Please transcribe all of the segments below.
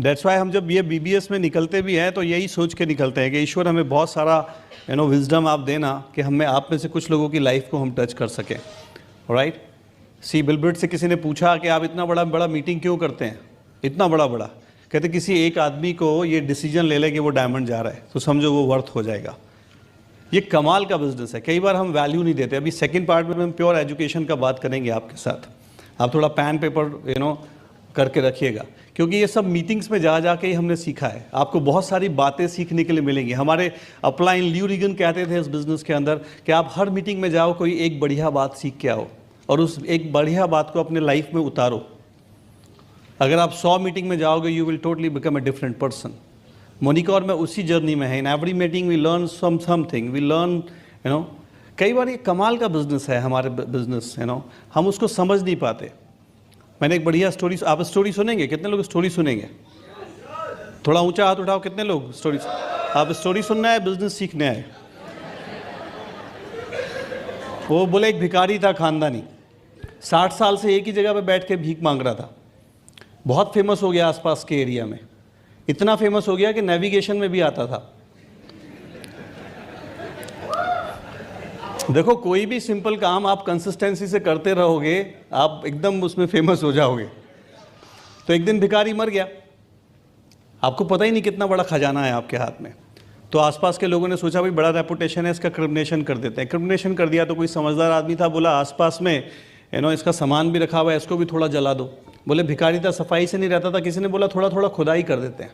That's why हम जब ये BBS में निकलते भी हैं तो यही सोच के निकलते हैं कि ईश्वर हमें बहुत सारा विजडम आप देना कि हमें आप में से कुछ लोगों की लाइफ को हम टच कर सकें। राइट। सी बिलबर्ड से किसी ने पूछा कि आप इतना बड़ा बड़ा मीटिंग क्यों करते हैं, इतना बड़ा बड़ा? कहते किसी एक आदमी को ये डिसीजन ले ले कि वो डायमंड जा रहा है तो समझो वो वर्थ हो जाएगा। ये कमाल का बिजनेस है। कई बार हम वैल्यू नहीं देते। अभी सेकंड पार्ट में हम प्योर एजुकेशन का बात करेंगे आपके साथ। आप थोड़ा पेन पेपर करके रखिएगा, क्योंकि ये सब मीटिंग्स में जा के ही हमने सीखा है। आपको बहुत सारी बातें सीखने के लिए मिलेंगी। हमारे अपलाइन ल्यू रिगन कहते थे इस बिज़नेस के अंदर कि आप हर मीटिंग में जाओ, कोई एक बढ़िया बात सीख के आओ और उस एक बढ़िया बात को अपने लाइफ में उतारो। अगर आप 100 मीटिंग में जाओगे you will totally become a different person. Monica और मैं उसी जर्नी में है। In every meeting we learn something, we learn कई बार ये कमाल का बिजनेस है हमारे बिजनेस, हम उसको समझ नहीं पाते। मैंने एक बढ़िया स्टोरी, आप स्टोरी सुनेंगे? कितने लोग स्टोरी सुनेंगे? थोड़ा ऊंचा हाथ उठाओ, कितने लोग स्टोरी? आप स्टोरी सुनना है, बिजनेस सीखने आए? वो बोले एक भिखारी था खानदानी, 60 साल से एक ही जगह पे बैठ के भीख मांग रहा था। बहुत फेमस हो गया आसपास के एरिया में, इतना फेमस हो गया कि नेविगेशन में भी आता था। देखो कोई भी सिंपल काम आप कंसिस्टेंसी से करते रहोगे, आप एकदम उसमें फेमस हो जाओगे। तो एक दिन भिखारी मर गया, आपको पता ही नहीं कितना बड़ा खजाना है आपके हाथ में। तो आसपास के लोगों ने सोचा भाई बड़ा रेपुटेशन है, इसका क्रिमिनेशन कर देते हैं। क्रिमिनेशन कर दिया तो कोई समझदार आदमी था, बोला आसपास में इसका सामान भी रखा हुआ है, इसको भी थोड़ा जला दो। बोले भिखारी था, सफाई से नहीं रहता था, किसी ने बोला थोड़ा थोड़ा खुदाई कर देते हैं।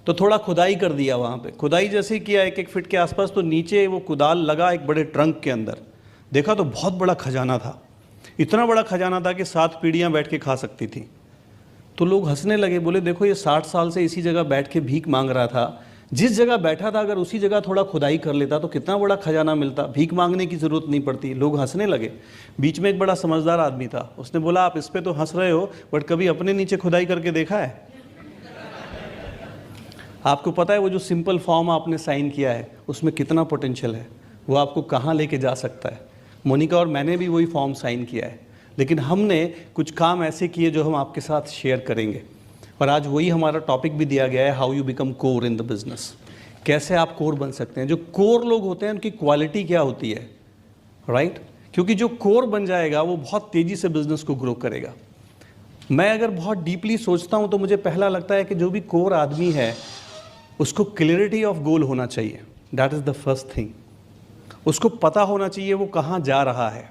तो थोड़ा खुदाई कर दिया वहाँ पे। खुदाई जैसे ही किया 1-1 फीट के आसपास, तो नीचे वो कुदाल लगा एक बड़े ट्रंक के अंदर। देखा तो बहुत बड़ा खजाना था, इतना बड़ा खजाना था कि 7 पीढ़ियाँ बैठ के खा सकती थी। तो लोग हंसने लगे, बोले देखो ये 60 साल से इसी जगह बैठ के भीख मांग रहा था, जिस जगह बैठा था अगर उसी जगह थोड़ा खुदाई कर लेता तो कितना बड़ा खजाना मिलता, भीख मांगने की ज़रूरत नहीं पड़ती। लोग हंसने लगे। बीच में एक बड़ा समझदार आदमी था, उसने बोला आप इस पे तो हंस रहे हो बट कभी अपने नीचे खुदाई करके देखा है? आपको पता है वो जो सिंपल फॉर्म आपने साइन किया है उसमें कितना पोटेंशियल है, वो आपको कहाँ लेके जा सकता है। मोनिका और मैंने भी वही फॉर्म साइन किया है, लेकिन हमने कुछ काम ऐसे किए जो हम आपके साथ शेयर करेंगे। और आज वही हमारा टॉपिक भी दिया गया है, how you become core in the business. कैसे आप कोर बन सकते हैं। जो कोर लोग होते हैं उनकी क्वालिटी क्या होती है, राइट? क्योंकि जो कोर बन जाएगा वो बहुत तेज़ी से बिजनेस को ग्रो करेगा। मैं अगर बहुत डीपली सोचता हूँ तो मुझे पहला लगता है कि जो भी कोर आदमी है उसको क्लियरिटी ऑफ गोल होना चाहिए। That is the first thing. उसको पता होना चाहिए वो कहाँ जा रहा है।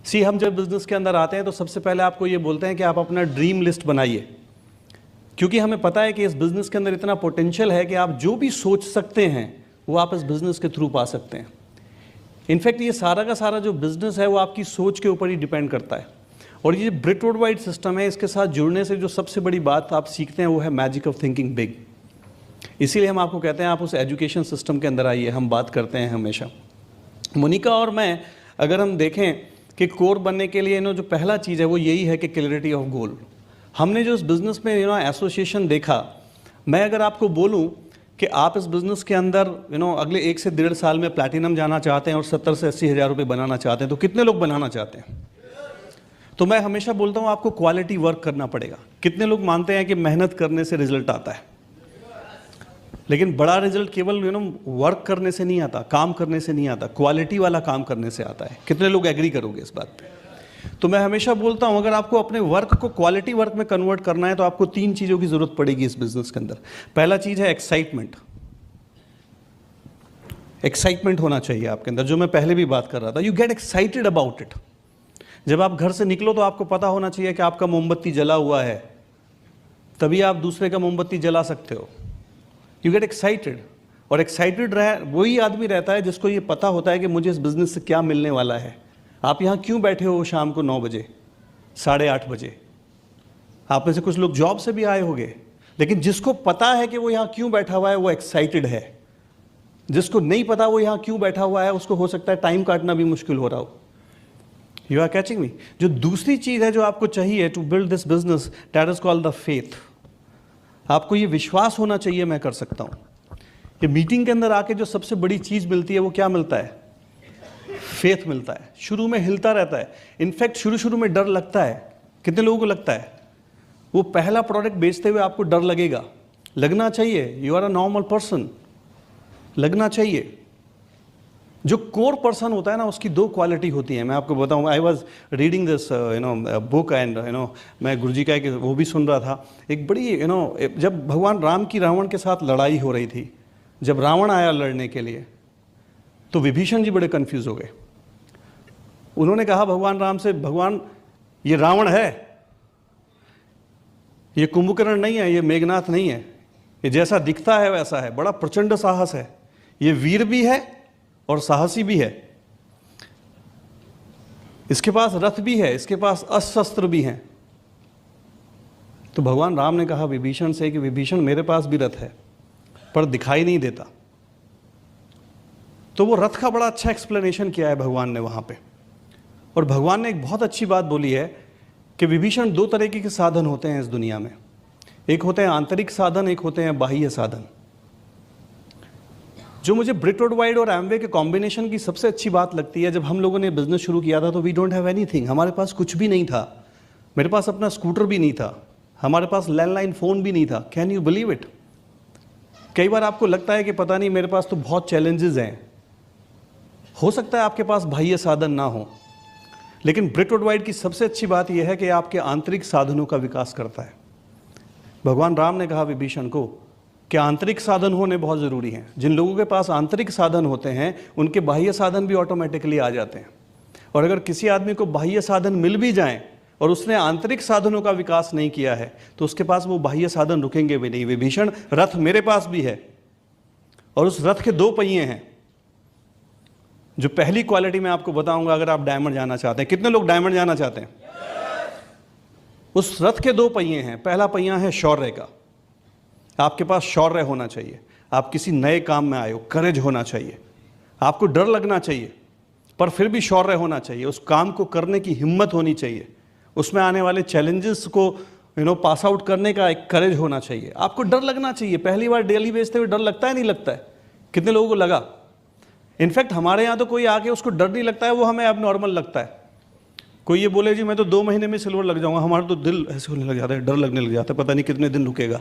सी हम जब बिजनेस के अंदर आते हैं तो सबसे पहले आपको ये बोलते हैं कि आप अपना ड्रीम लिस्ट बनाइए, क्योंकि हमें पता है कि इस बिज़नेस के अंदर इतना पोटेंशियल है कि आप जो भी सोच सकते हैं वो आप इस बिज़नेस के थ्रू पा सकते हैं। इनफैक्ट ये सारा का सारा जो बिज़नेस है वो आपकी सोच के ऊपर ही डिपेंड करता है। और ये ब्रिटवुड वाइट सिस्टम है, इसके साथ जुड़ने से जो सबसे बड़ी बात आप सीखते हैं वो है मैजिक ऑफ थिंकिंग बिग। इसीलिए हम आपको कहते हैं आप उस एजुकेशन सिस्टम के अंदर आइए। हम बात करते हैं हमेशा, मोनिका और मैं, अगर हम देखें कि कोर बनने के लिए जो पहला चीज़ है वो यही है कि क्लैरिटी ऑफ गोल। हमने जो इस बिज़नेस में एसोसिएशन देखा, मैं अगर आपको बोलूं कि आप इस बिज़नेस के अंदर अगले 1 से 1.5 साल में प्लैटिनम जाना चाहते हैं और 70 से 80 हज़ार रुपये बनाना चाहते हैं, तो कितने लोग बनाना चाहते हैं? तो मैं हमेशा बोलता हूँ आपको क्वालिटी वर्क करना पड़ेगा। कितने लोग मानते हैं कि मेहनत करने से रिजल्ट आता है? लेकिन बड़ा रिजल्ट केवल वर्क करने से नहीं आता, काम करने से नहीं आता, क्वालिटी वाला काम करने से आता है। कितने लोग एग्री करोगे इस बात पे? तो मैं हमेशा बोलता हूं अगर आपको अपने वर्क को क्वालिटी वर्क में कन्वर्ट करना है तो आपको 3 चीज़ों की ज़रूरत पड़ेगी इस बिजनेस के अंदर। पहला चीज़ है एक्साइटमेंट। एक्साइटमेंट होना चाहिए आपके अंदर, जो मैं पहले भी बात कर रहा था। You get excited about it. जब आप घर से निकलो तो आपको पता होना चाहिए कि आपका मोमबत्ती जला हुआ है, तभी आप दूसरे का मोमबत्ती जला सकते हो। You get excited. और एक्साइटेड वही आदमी रहता है जिसको ये पता होता है कि मुझे इस बिज़नेस से क्या मिलने वाला है। आप यहाँ क्यों बैठे हो शाम को 9 बजे, 8:30 बजे? आप में से कुछ लोग जॉब से भी आए होंगे, लेकिन जिसको पता है कि वो यहाँ क्यों बैठा हुआ है वो एक्साइटेड है। जिसको नहीं पता वो यहाँ क्यों बैठा हुआ है उसको हो सकता है टाइम काटना भी मुश्किल हो रहा हो। You are catching me? जो दूसरी चीज़ है जो आपको चाहिए to build this business, that is called the faith. आपको ये विश्वास होना चाहिए मैं कर सकता हूँ। ये मीटिंग के अंदर आके जो सबसे बड़ी चीज़ मिलती है वो क्या मिलता है? फेथ मिलता है। शुरू में हिलता रहता है, इनफैक्ट शुरू में डर लगता है। कितने लोगों को लगता है? वो पहला प्रोडक्ट बेचते हुए आपको डर लगेगा, लगना चाहिए, you are a normal person, लगना चाहिए। जो कोर पर्सन होता है ना, उसकी दो क्वालिटी होती है। मैं आपको बताऊं, I was reading this book and मैं गुरुजी का एक वो भी सुन रहा था। एक बड़ी जब भगवान राम की रावण के साथ लड़ाई हो रही थी, जब रावण आया लड़ने के लिए, तो विभीषण जी बड़े कंफ्यूज हो गए। उन्होंने कहा भगवान राम से, भगवान ये रावण है, ये कुंभकर्ण नहीं है, ये मेघनाथ नहीं है, ये जैसा दिखता है वैसा है, बड़ा प्रचंड साहस है, ये वीर भी है और साहसी भी है, इसके पास रथ भी है, इसके पास अस्त्र शस्त्र भी हैं। तो भगवान राम ने कहा विभीषण से कि विभीषण मेरे पास भी रथ है पर दिखाई नहीं देता। तो वो रथ का बड़ा अच्छा एक्सप्लेनेशन किया है भगवान ने वहां पे। और भगवान ने एक बहुत अच्छी बात बोली है कि विभीषण दो तरीके के साधन होते हैं इस दुनिया में, एक होते हैं आंतरिक साधन, एक होते हैं बाह्य साधन। जो मुझे ब्रिट वर्ल्ड वाइड और एमवे के कॉम्बिनेशन की सबसे अच्छी बात लगती है, जब हम लोगों ने बिजनेस शुरू किया था तो वी डोंट हैव एनीथिंग, हमारे पास कुछ भी नहीं था, मेरे पास अपना स्कूटर भी नहीं था, हमारे पास लैंडलाइन फ़ोन भी नहीं था। Can you believe it? कई बार आपको लगता है कि पता नहीं मेरे पास तो बहुत चैलेंजेस हैं, हो सकता है आपके पास बाह्य साधन ना हो, लेकिन ब्रिट वर्ल्ड वाइड की सबसे अच्छी बात यह है कि आपके आंतरिक साधनों का विकास करता है। भगवान राम ने कहा विभीषण को कि आंतरिक साधन होने बहुत ज़रूरी हैं। जिन लोगों के पास आंतरिक साधन होते हैं उनके बाह्य साधन भी ऑटोमेटिकली आ जाते हैं। और अगर किसी आदमी को बाह्य साधन मिल भी जाएं और उसने आंतरिक साधनों का विकास नहीं किया है तो उसके पास वो बाह्य साधन रुकेंगे भी नहीं। विभीषण रथ मेरे पास भी है और उस रथ के दो पहिए हैं। जो पहली क्वालिटी मैं आपको बताऊंगा, अगर आप डायमंड जाना चाहते हैं, कितने लोग डायमंड जाना चाहते हैं? उस रथ के दो पहिए हैं। पहला पहिया है शौर्य का, आपके पास शौर्य होना चाहिए। आप किसी नए काम में आए हो, करेज होना चाहिए, आपको डर लगना चाहिए पर फिर भी शौर्य होना चाहिए, उस काम को करने की हिम्मत होनी चाहिए, उसमें आने वाले चैलेंजेस को पास आउट करने का एक करेज होना चाहिए। आपको डर लगना चाहिए। पहली बार डेली बेचते हुए डर लगता है, नहीं लगता है? कितने लोगों को लगा? इनफैक्ट हमारे यहाँ तो कोई आके उसको डर नहीं लगता है, वो हमें अब नॉर्मल लगता है। कोई ये बोले जी मैं तो 2 महीने में सिल्वर लग जाऊंगा, हमारा तो दिल ऐसे होने लग जाता है, डर लगने लग जाता है, पता नहीं कितने दिन रुकेगा।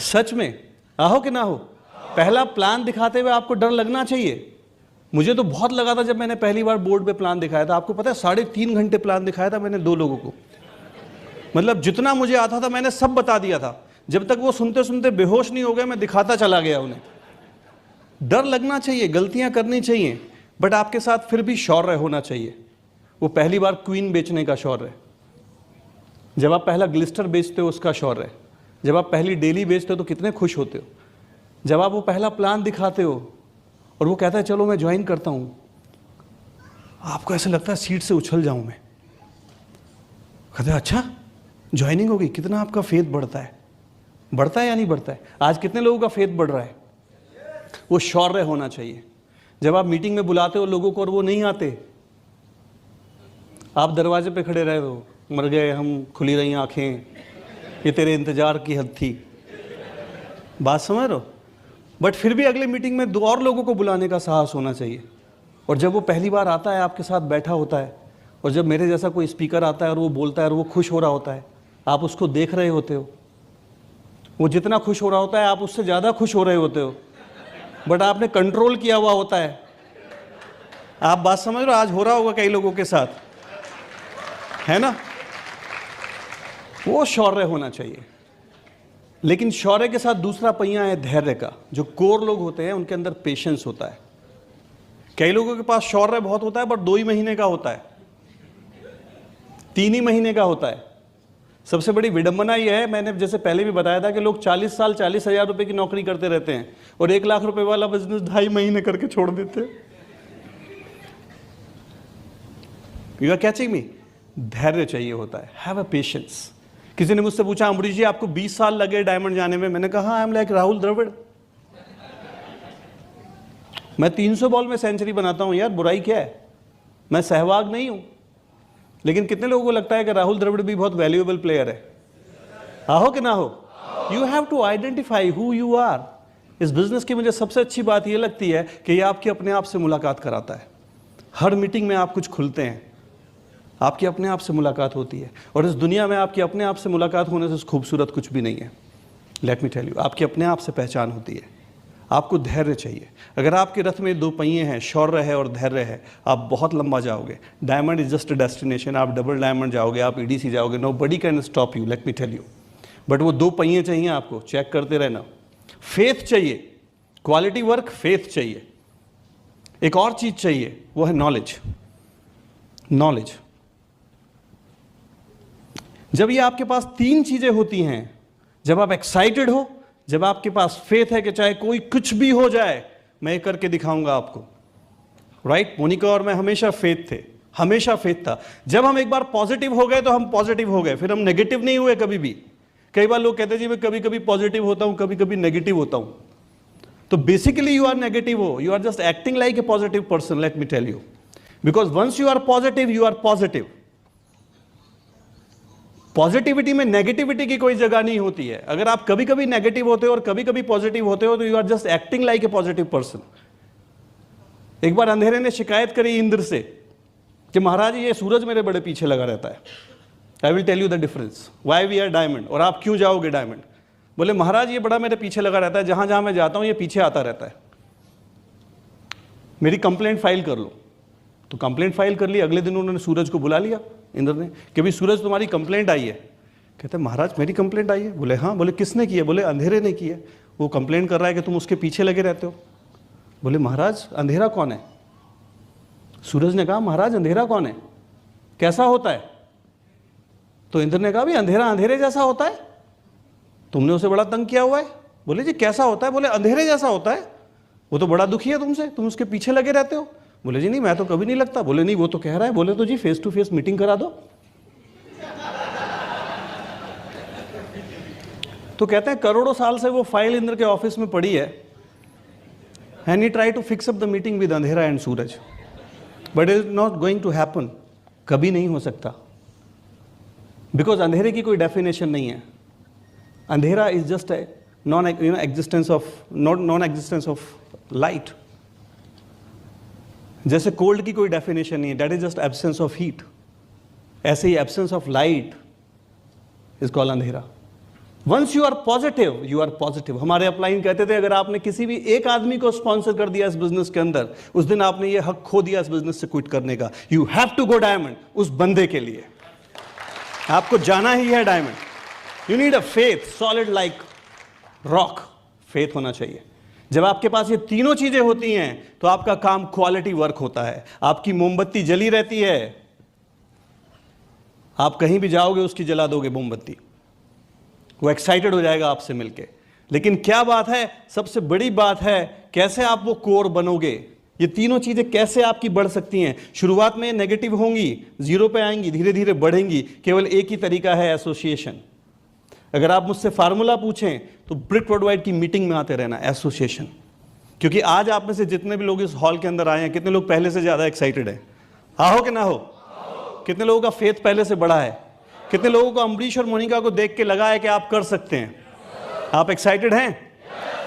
सच में आहो कि ना हो, पहला प्लान दिखाते हुए आपको डर लगना चाहिए। मुझे तो बहुत लगा था जब मैंने पहली बार बोर्ड पे प्लान दिखाया था। आपको पता है 3.5 घंटे प्लान दिखाया था मैंने 2 लोगों को। मतलब जितना मुझे आता था मैंने सब बता दिया था। जब तक वो सुनते सुनते बेहोश नहीं हो गए मैं दिखाता चला गया उन्हें। डर लगना चाहिए, गलतियां करनी चाहिए, बट आपके साथ फिर भी शौर्य होना चाहिए। वो पहली बार क्वीन बेचने का शौर्य, जब आप पहला ग्लिस्टर बेचते हो उसका शौर्य, जब आप पहली डेली बेचते हो तो कितने खुश होते हो, जब आप वो पहला प्लान दिखाते हो और वो कहता है चलो मैं ज्वाइन करता हूं, आपको ऐसा लगता है सीट से उछल जाऊं मैं। कहते हैं अच्छा ज्वाइनिंग होगी, कितना आपका फेथ बढ़ता है, बढ़ता है या नहीं बढ़ता है? आज कितने लोगों का फेथ बढ़ रहा है? वो शौर्य होना चाहिए। जब आप मीटिंग में बुलाते हो लोगों को और वो नहीं आते, आप दरवाजे पे खड़े रहे हो, मर गए हम, खुली रही आंखें, ये तेरे इंतजार की हद थी, बात समझ रहे हो? बट फिर भी अगले मीटिंग में 2 और लोगों को बुलाने का साहस होना चाहिए। और जब वो पहली बार आता है आपके साथ बैठा होता है, और जब मेरे जैसा कोई स्पीकर आता है और वो बोलता है और वो खुश हो रहा होता है, आप उसको देख रहे होते हो, वो जितना खुश हो रहा होता है आप उससे ज़्यादा खुश हो रहे होते हो, बट आपने कंट्रोल किया हुआ होता है। आप बात समझ रहे हो? आज हो रहा होगा कई लोगों के साथ, है ना? वो शौर्य होना चाहिए। लेकिन शौर्य के साथ दूसरा पहिया है धैर्य का। जो कोर लोग होते हैं उनके अंदर पेशेंस होता है। कई लोगों के पास शौर्य बहुत होता है, बट 2 ही महीने का होता है, 3 ही महीने का होता है। सबसे बड़ी विडंबना यह है, मैंने जैसे पहले भी बताया था कि लोग 40 साल 40,000 रुपए की नौकरी करते रहते हैं और 1 लाख रुपए वाला बिजनेस 2.5 महीने करके छोड़ देते हैं। यू आर कैचिंग मी? धैर्य चाहिए होता है, हैव अ पेशेंस। किसी ने मुझसे पूछा अमरीश जी आपको 20 साल लगे डायमंड जाने में? मैंने कहा I am like Rahul Dravid, मैं 300 बॉल में सेंचुरी बनाता हूं यार, बुराई क्या है? मैं सहवाग नहीं हूं। लेकिन कितने लोगों को लगता है कि राहुल द्रविड़ भी बहुत वैल्यूएबल प्लेयर है? आहो कि ना हो? You have to identify who you are. इस बिजनेस की मुझे सबसे अच्छी बात यह लगती है कि ये आपकी अपने आप से मुलाकात कराता है। हर मीटिंग में आप कुछ खुलते हैं, आपकी अपने आप से मुलाकात होती है, और इस दुनिया में आपकी अपने आप से मुलाकात होने से खूबसूरत कुछ भी नहीं है। लेट मी टेल यू, आपकी अपने आप से पहचान होती है। आपको धैर्य चाहिए। अगर आपके रथ में 2 पहिए हैं, शौर्य है और धैर्य है, आप बहुत लंबा जाओगे। Diamond is just a destination, आप डबल डायमंड जाओगे, आप EDC जाओगे, nobody can stop you, let me tell you. But वो 2 पहिए चाहिए आपको, चेक करते रहना। फेथ चाहिए, क्वालिटी वर्क, फेथ चाहिए। एक और चीज चाहिए, वो है नॉलेज। नॉलेज, जब ये आपके पास 3 चीजें होती हैं, जब आप एक्साइटेड हो, जब आपके पास फेथ है कि चाहे कोई कुछ भी हो जाए मैं ये करके दिखाऊंगा आपको, राइट? मोनिका और मैं हमेशा फेथ थे, हमेशा फेथ था। जब हम एक बार पॉजिटिव हो गए तो हम पॉजिटिव हो गए, फिर हम नेगेटिव नहीं हुए कभी भी। कई बार लोग कहते हैं जी मैं कभी कभी पॉजिटिव होता हूं, कभी कभी नेगेटिव होता हूं। तो बेसिकली यू आर नेगेटिव हो, you are just acting like a positive person, let me tell you, because once you are positive, you are positive. Positivity में नेगेटिविटी की कोई जगह नहीं होती है। अगर आप कभी कभी नेगेटिव होते हो और कभी कभी पॉजिटिव होते हो तो you are just acting like a positive person. एक बार अंधेरे ने शिकायत करी इंद्र से कि महाराज ये सूरज मेरे बड़े पीछे लगा रहता है। I will tell you the difference, why we are diamond, और आप क्यों जाओगे डायमंड। बोले महाराज ये बड़ा मेरे पीछे लगा रहता है, जहां जहां मैं जाता हूं ये पीछे आता रहता है, मेरी कंप्लेंट फाइल कर लो। तो कंप्लेंट फाइल कर ली। अगले दिन उन्होंने सूरज को बुला लिया इंद्र ने कि भाई सूरज तुम्हारी कंप्लेंट आई है। कहते महाराज मेरी कंप्लेंट आई है? बोले हाँ। बोले किसने की है? बोले अंधेरे ने की है, वो कंप्लेंट कर रहा है कि तुम उसके पीछे लगे रहते हो। बोले महाराज अंधेरा कौन है? सूरज ने कहा महाराज अंधेरा कौन है, कैसा होता है? तो इंद्र ने कहा भाई अंधेरा अंधेरे जैसा होता है, तुमने उसे बड़ा तंग किया हुआ है। बोले जी कैसा होता है? बोले अंधेरे जैसा होता है, वो तो बड़ा दुखी है तुमसे, तुम उसके पीछे लगे रहते हो। बोले जी नहीं मैं तो कभी नहीं लगता। बोले नहीं वो तो कह रहा है। बोले तो जी फेस टू फेस मीटिंग करा दो। तो कहते हैं करोड़ों साल से वो फाइल इंद्र के ऑफिस में पड़ी है, and he try to fix up the meeting with Andhera and Suraj, but it is not going to happen. कभी नहीं हो सकता, बिकॉज अंधेरे की कोई डेफिनेशन नहीं है। Andhera is just a non existence of light. जैसे कोल्ड की कोई डेफिनेशन नहीं है, that is just absence of heat. ऐसे ही absence of light is called andhera. Once you are positive, you are positive. हमारे अपलाइन कहते थे अगर आपने किसी भी एक आदमी को स्पॉन्सर कर दिया इस बिजनेस के अंदर, उस दिन आपने ये हक खो दिया इस बिजनेस से क्विट करने का। You have to go diamond. उस बंदे के लिए आपको जाना ही है diamond. You need a faith solid like rock. Faith होना चाहिए। जब आपके पास ये तीनों चीजें होती हैं तो आपका काम क्वालिटी वर्क होता है। आपकी मोमबत्ती जली रहती है, आप कहीं भी जाओगे उसकी जला दोगे मोमबत्ती, वो एक्साइटेड हो जाएगा आपसे मिलके। लेकिन क्या बात है, सबसे बड़ी बात है कैसे आप वो कोर बनोगे। ये तीनों चीजें कैसे आपकी बढ़ सकती हैं। शुरुआत में नेगेटिव होंगी, 0 पे आएंगी, धीरे धीरे बढ़ेंगी। केवल एक ही तरीका है, एसोसिएशन। अगर आप मुझसे फार्मूला पूछें तो ब्रिक वर्ल्डवाइड की मीटिंग में आते रहना, एसोसिएशन। क्योंकि आज आप में से जितने भी लोग इस हॉल के अंदर आए हैं, कितने लोग पहले से ज्यादा एक्साइटेड हैं? आओ कि ना हो? कितने लोगों का फेथ पहले से बड़ा है? कितने लोगों को अम्बरीश और मोनिका को देख के लगा है कि आप कर सकते हैं? आप एक्साइटेड हैं?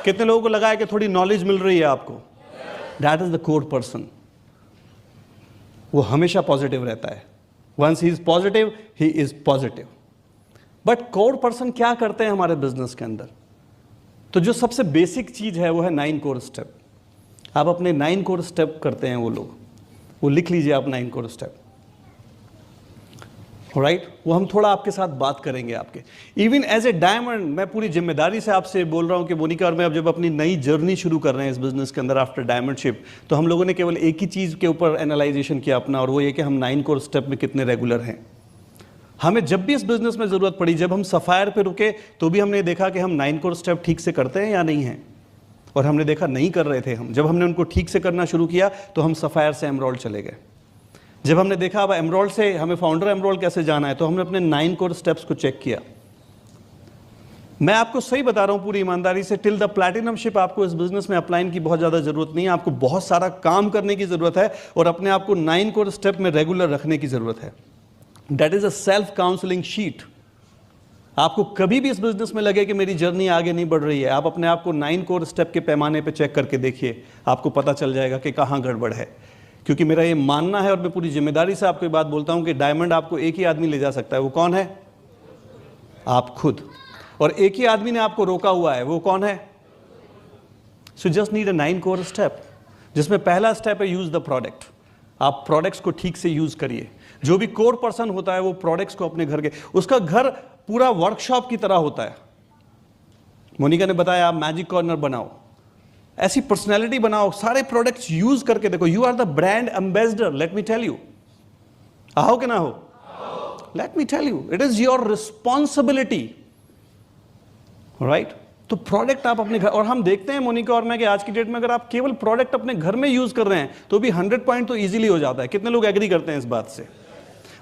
कितने लोगों को लगा है कि थोड़ी नॉलेज मिल रही है आपको? That is the core person. वो हमेशा पॉजिटिव रहता है। Once he is positive, he is positive. But core person क्या करते हैं हमारे बिजनेस के अंदर? तो जो सबसे बेसिक चीज है वो है 9 कोर स्टेप। आप अपने 9 कोर स्टेप करते हैं वो लोग, वो लिख लीजिए आप 9 कोर स्टेप, राइट? वो हम थोड़ा आपके साथ बात करेंगे आपके। इवन एज ए डायमंड, मैं पूरी जिम्मेदारी से आपसे बोल रहा हूं कि मोनिका और मैं अब जब अपनी नई जर्नी शुरू कर रहे हैं इस बिजनेस के अंदर आफ्टर डायमंडशिप, तो हम लोगों ने केवल एक ही चीज के ऊपर एनालाइजेशन किया अपना, और वो ये कि हम 9 कोर स्टेप में कितने रेगुलर हैं। हमें जब भी इस बिजनेस में जरूरत पड़ी, जब हम सफायर पे रुके तो भी हमने देखा कि हम 9 कोर स्टेप ठीक से करते हैं या नहीं है, और हमने देखा नहीं कर रहे थे हम। जब हमने उनको ठीक से करना शुरू किया तो हम सफायर से एमरोल्ड चले गए। जब हमने देखा अब एमरोल्ड से हमें फाउंडर एमरोल्ड कैसे जाना है, तो हमने अपने 9 कोर स्टेप्स को चेक किया। मैं आपको सही बता रहा हूं पूरी ईमानदारी से, टिल द प्लैटिनमशिप आपको इस बिजनेस में अपलाइन की बहुत ज्यादा जरूरत नहीं है। आपको बहुत सारा काम करने की जरूरत है और अपने आप को 9 कोर स्टेप में रेगुलर रखने की जरूरत है। That is a self counselling sheet. आपको कभी भी इस बिजनेस में लगे कि मेरी जर्नी आगे नहीं बढ़ रही है, आप अपने आप को 9 कोर स्टेप के पैमाने पे चेक करके देखिए, आपको पता चल जाएगा कि कहाँ गड़बड़ है। क्योंकि मेरा ये मानना है और मैं पूरी जिम्मेदारी से आपको ये बात बोलता हूं कि डायमंड आपको एक ही आदमी ले जा सकता है। वो कौन है? आप खुद। और एक ही आदमी ने आपको रोका हुआ है, वो कौन है? So just need a 9 core step, जिसमें पहला स्टेप है यूज द प्रोडक्ट। आप प्रोडक्ट्स को ठीक से यूज करिए। जो भी कोर पर्सन होता है वो प्रोडक्ट्स को अपने घर के, उसका घर पूरा वर्कशॉप की तरह होता है। मोनिका ने बताया आप मैजिक कॉर्नर बनाओ, ऐसी पर्सनैलिटी बनाओ, सारे प्रोडक्ट्स यूज करके देखो। You are the brand ambassador, let me tell you. आओ कि ना हो? Let me tell you, it is your responsibility, right? तो प्रोडक्ट आप अपने घर, और हम देखते हैं मोनिका और मैं कि आज की डेट में अगर आप केवल प्रोडक्ट अपने घर में यूज कर रहे हैं तो भी 100 पॉइंट तो इजीली हो जाता है। कितने लोग एग्री करते हैं इस बात से?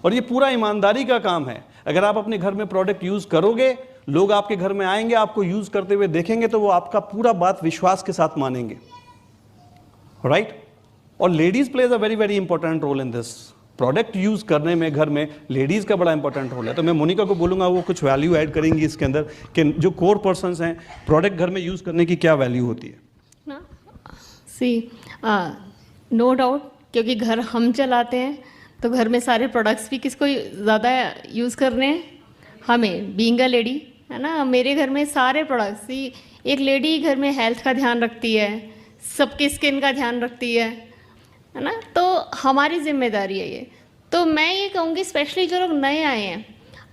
और ये पूरा ईमानदारी का काम है। अगर आप अपने घर में प्रोडक्ट यूज करोगे, लोग आपके घर में आएंगे, आपको यूज करते हुए देखेंगे तो वो आपका पूरा बात विश्वास के साथ मानेंगे, राइट? और ladies plays a very very important role in this. Product use करने में घर में लेडीज का बड़ा इंपॉर्टेंट रोल है। तो मैं मोनिका को बोलूंगा वो कुछ वैल्यू ऐड करेंगी इसके अंदर कि जो कोर पर्सन्स हैं, प्रोडक्ट घर में यूज करने की क्या वैल्यू होती है ना। सी नो डाउट, क्योंकि घर हम चलाते हैं तो घर में सारे प्रोडक्ट्स भी किसको ज़्यादा यूज़ करने हैं? हमें, बीइंग अ लेडी, है ना। मेरे घर में सारे प्रोडक्ट्स, एक लेडी घर में हेल्थ का ध्यान रखती है, सबके स्किन का ध्यान रखती है ना। तो हमारी जिम्मेदारी है ये। तो मैं ये कहूँगी स्पेशली जो लोग नए आए हैं,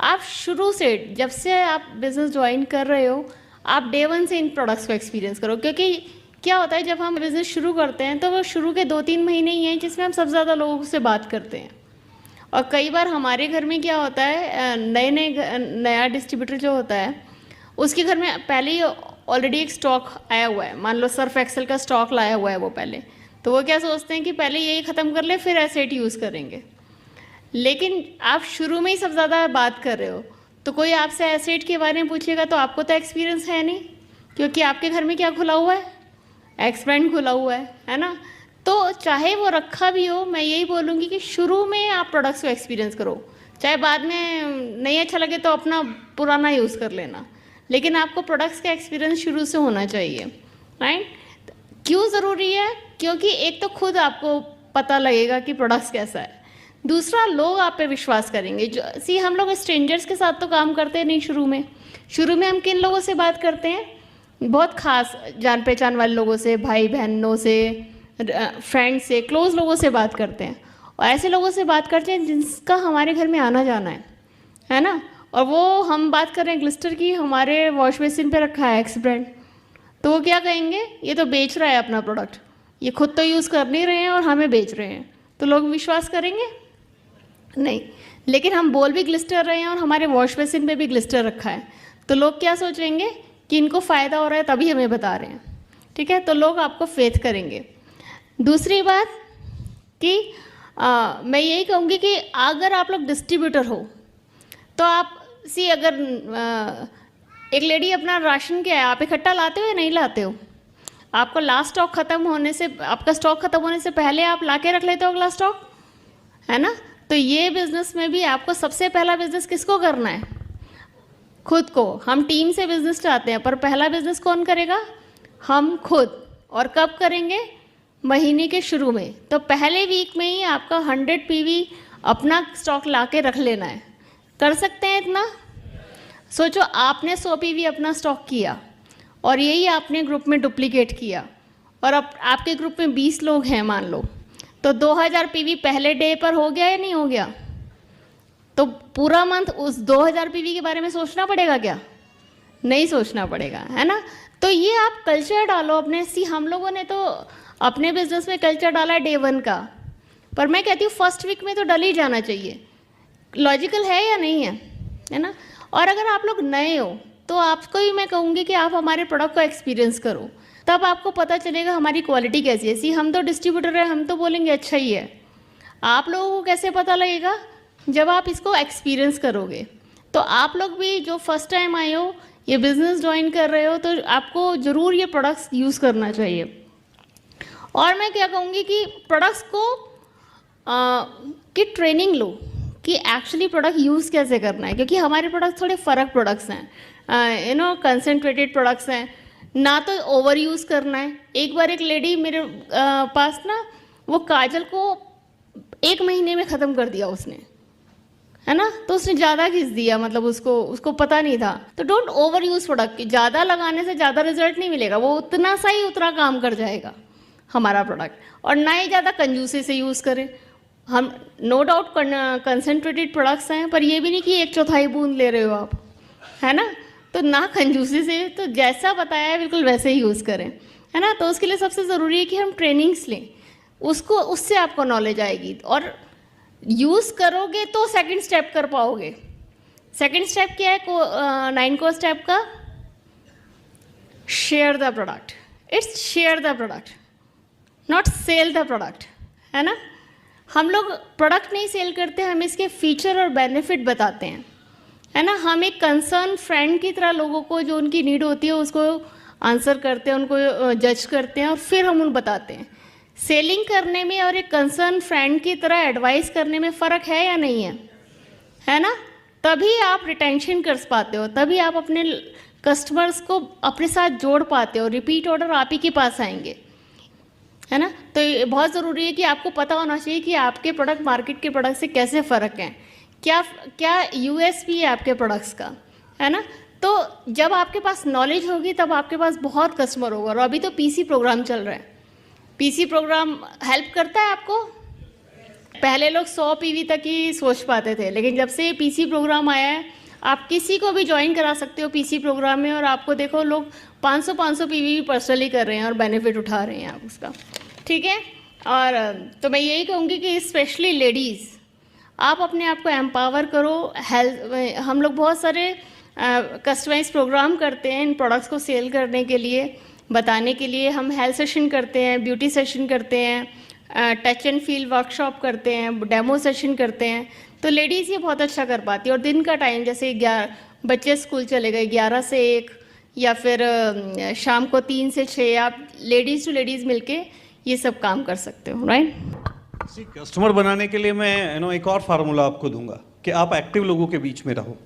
आप शुरू से, जब से आप बिज़नेस ज्वाइन कर रहे हो, आप डे 1 से इन प्रोडक्ट्स को एक्सपीरियंस करो। क्योंकि क्या होता है, जब हम बिज़नेस शुरू करते हैं तो वो शुरू के 2-3 महीने ही हैं जिसमें हम सबसे ज़्यादा लोगों से बात करते हैं। और कई बार हमारे घर में क्या होता है, नया डिस्ट्रीब्यूटर जो होता है उसके घर में पहले ही ऑलरेडी एक स्टॉक आया हुआ है। मान लो सर्फ एक्सेल का स्टॉक लाया हुआ है वो पहले, तो वो क्या सोचते हैं कि पहले यही ख़त्म कर ले फिर एसेट यूज़ करेंगे। लेकिन आप शुरू में ही सब ज़्यादा बात कर रहे हो तो कोई आपसे एसेट के बारे में पूछेगा तो आपको तो एक्सपीरियंस है नहीं, क्योंकि आपके घर में क्या खुला हुआ है? एक्सपेंड खुला हुआ है ना। तो चाहे वो रखा भी हो, मैं यही बोलूँगी कि शुरू में आप प्रोडक्ट्स को एक्सपीरियंस करो। चाहे बाद में नहीं अच्छा लगे तो अपना पुराना यूज़ कर लेना, लेकिन आपको प्रोडक्ट्स का एक्सपीरियंस शुरू से होना चाहिए, राइट? क्यों ज़रूरी है? क्योंकि एक तो खुद आपको पता लगेगा कि प्रोडक्ट्स कैसा है, दूसरा लोग आप पे विश्वास करेंगे। हम लोग स्ट्रेंजर्स के साथ तो काम करते नहीं। शुरू में हम किन लोगों से बात करते हैं? बहुत खास जान पहचान वाले लोगों से, भाई बहनों से, फ्रेंड्स से, क्लोज लोगों से बात करते हैं। और ऐसे लोगों से बात करते हैं जिसका हमारे घर में आना जाना है ना। और वो हम बात कर रहे हैं ग्लिस्टर की, हमारे वॉश बेसिन पे रखा है एक्स ब्रांड, तो वो क्या कहेंगे? ये तो बेच रहा है अपना प्रोडक्ट, ये खुद तो यूज़ कर नहीं रहे हैं और हमें बेच रहे हैं। तो लोग विश्वास करेंगे? नहीं। लेकिन हम बोल भी ग्लिस्टर रहे हैं और हमारे वॉश बेसिन पे भी ग्लिस्टर रखा है, तो लोग क्या सोचेंगे कि इनको फ़ायदा हो रहा है तभी हमें बता रहे हैं, ठीक है। तो लोग आपको फेथ करेंगे। दूसरी बात कि मैं यही कहूँगी कि अगर आप लोग डिस्ट्रीब्यूटर हो तो आप अगर एक लेडी अपना राशन क्या है, आप इकट्ठा लाते हो या नहीं लाते हो? आपको लास्ट स्टॉक ख़त्म होने से, आपका स्टॉक ख़त्म होने से पहले आप ला के रख लेते हो अगला स्टॉक, है ना। तो ये बिज़नेस में भी आपको सबसे पहला बिज़नेस किसको करना है? खुद को। हम टीम से बिज़नेस चाहते हैं, पर पहला बिज़नेस कौन करेगा? हम खुद। और कब करेंगे? महीने के शुरू में। तो पहले वीक में ही आपका 100 पीवी अपना स्टॉक ला के रख लेना है। कर सकते हैं इतना? सोचो, आपने 100 पीवी अपना स्टॉक किया और यही आपने ग्रुप में डुप्लीकेट किया, और अब आपके ग्रुप में 20 लोग हैं मान लो, तो 2000 पीवी पहले डे पर हो गया या नहीं हो गया? तो पूरा मंथ उस 2000 पीवी के बारे में सोचना पड़ेगा क्या? नहीं सोचना पड़ेगा, है ना। तो ये आप कल्चर डालो अपने। हम लोगों ने तो अपने बिजनेस में कल्चर डाला डे 1 का, पर मैं कहती हूँ फर्स्ट वीक में तो डल ही जाना चाहिए। लॉजिकल है या नहीं है ना। और अगर आप लोग नए हो तो आपको ही मैं कहूँगी कि आप हमारे प्रोडक्ट को एक्सपीरियंस करो, तब आपको पता चलेगा हमारी क्वालिटी कैसी है। हम तो डिस्ट्रीब्यूटर हैं, हम तो बोलेंगे अच्छा ही है। आप लोगों को कैसे पता लगेगा? जब आप इसको एक्सपीरियंस करोगे। तो आप लोग भी जो फर्स्ट टाइम आए हो, ये बिज़नेस ज्वाइन कर रहे हो, तो आपको ज़रूर ये प्रोडक्ट्स यूज़ करना चाहिए। और मैं क्या कहूँगी कि प्रोडक्ट्स को की ट्रेनिंग लो कि एक्चुअली प्रोडक्ट यूज़ कैसे करना है, क्योंकि हमारे प्रोडक्ट्स थोड़े फ़र्क प्रोडक्ट्स हैं, कंसनट्रेटेड प्रोडक्ट्स हैं, ना तो ओवर यूज़ करना है। एक बार एक लेडी मेरे पास ना वो काजल को 1 महीने में ख़त्म कर दिया उसने, है ना। तो उसने ज़्यादा घिस दिया, मतलब उसको पता नहीं था। तो डोंट ओवर यूज़ प्रोडक्ट। ज़्यादा लगाने से ज़्यादा रिजल्ट नहीं मिलेगा, वो उतना सा ही उतना काम कर जाएगा हमारा प्रोडक्ट। और ना ही ज़्यादा कंजूसी से यूज़ करें। हम नो डाउट कंसनट्रेटेड प्रोडक्ट्स हैं, पर ये भी नहीं कि 1/4 बूंद ले रहे हो आप, है ना। तो ना कंजूसी से, तो जैसा बताया है बिल्कुल वैसे ही यूज़ करें, है ना। तो उसके लिए सबसे ज़रूरी है कि हम ट्रेनिंग्स लें, उससे आपको नॉलेज आएगी और यूज़ करोगे तो सेकंड स्टेप कर पाओगे। सेकंड स्टेप क्या है 9 को स्टेप का? Share the product. It's share the product, not sell the product, है ना। हम लोग प्रोडक्ट नहीं सेल करते, हम इसके फीचर और बेनिफिट बताते हैं, है ना। हम एक कंसर्न फ्रेंड की तरह लोगों को जो उनकी नीड होती है उसको आंसर करते हैं, उनको जज करते हैं और फिर हम उनको बताते हैं। सेलिंग करने में और एक कंसर्न फ्रेंड की तरह एडवाइस करने में फ़र्क है या नहीं है ना। तभी आप रिटेंशन कर पाते हो, तभी आप अपने कस्टमर्स को अपने साथ जोड़ पाते हो, रिपीट ऑर्डर आप ही के पास आएंगे, है ना। तो ये बहुत ज़रूरी है कि आपको पता होना चाहिए कि आपके प्रोडक्ट मार्केट के प्रोडक्ट से कैसे फ़र्क हैं, क्या यूएसपी है आपके प्रोडक्ट्स का, है ना। तो जब आपके पास नॉलेज होगी तब आपके पास बहुत कस्टमर होगा। और अभी तो पीसी प्रोग्राम चल रहा है, पीसी प्रोग्राम हेल्प करता है आपको। पहले लोग 100 पीवी तक ही सोच पाते थे, लेकिन जब से पीसी प्रोग्राम आया है आप किसी को भी ज्वाइन करा सकते हो पीसी प्रोग्राम में, और आपको देखो लोग 500 पीवी भी पर्सनली कर रहे हैं और बेनिफिट उठा रहे हैं आप उसका, ठीक है। और तो मैं यही कहूँगी कि स्पेशली लेडीज़, आप अपने आप को एम्पावर करो। हेल्थ, हम लोग बहुत सारे कस्टमाइज प्रोग्राम करते हैं इन प्रोडक्ट्स को सेल करने के लिए, बताने के लिए। हम हेल्थ सेशन करते हैं, ब्यूटी सेशन करते हैं, टच एंड फील वर्कशॉप करते हैं, डेमो सेशन करते हैं। तो लेडीज़ ये बहुत अच्छा कर पाती है। और दिन का टाइम जैसे बच्चे स्कूल चले गए 11 से 1 या फिर शाम को 3 से 6, आप लेडीज़ टू लेडीज़ मिलके ये सब काम कर सकते हो, राइट। कस्टमर बनाने के लिए मैं एक और फार्मूला आपको दूंगा कि आप एक्टिव लोगों के बीच में रहो।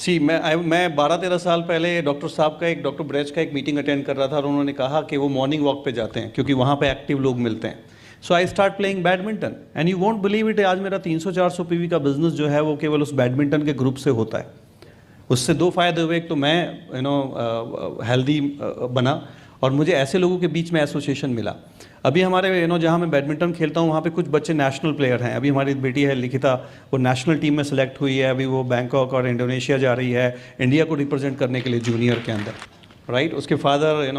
मैं 12-13 साल पहले डॉक्टर ब्रेच का एक मीटिंग अटेंड कर रहा था और उन्होंने कहा कि वो मॉर्निंग वॉक पे जाते हैं क्योंकि वहाँ पे एक्टिव लोग मिलते हैं। So I start playing badminton and you won't believe it, आज मेरा 300-400 पीवी का बिजनेस जो है वो केवल उस बैडमिंटन के ग्रुप से होता है। उससे 2 फायदे हुए, एक तो मैं हेल्दी बना और मुझे ऐसे लोगों के बीच में एसोसिएशन मिला। अभी हमारे जहाँ मैं बैडमिंटन खेलता हूँ वहाँ पे कुछ बच्चे नेशनल प्लेयर हैं। अभी हमारी बेटी है लिखिता, वो नेशनल टीम में सेलेक्ट हुई है। अभी वो बैंकॉक और इंडोनेशिया जा रही है इंडिया को रिप्रेजेंट करने के लिए जूनियर के अंदर, राइट। उसके फादर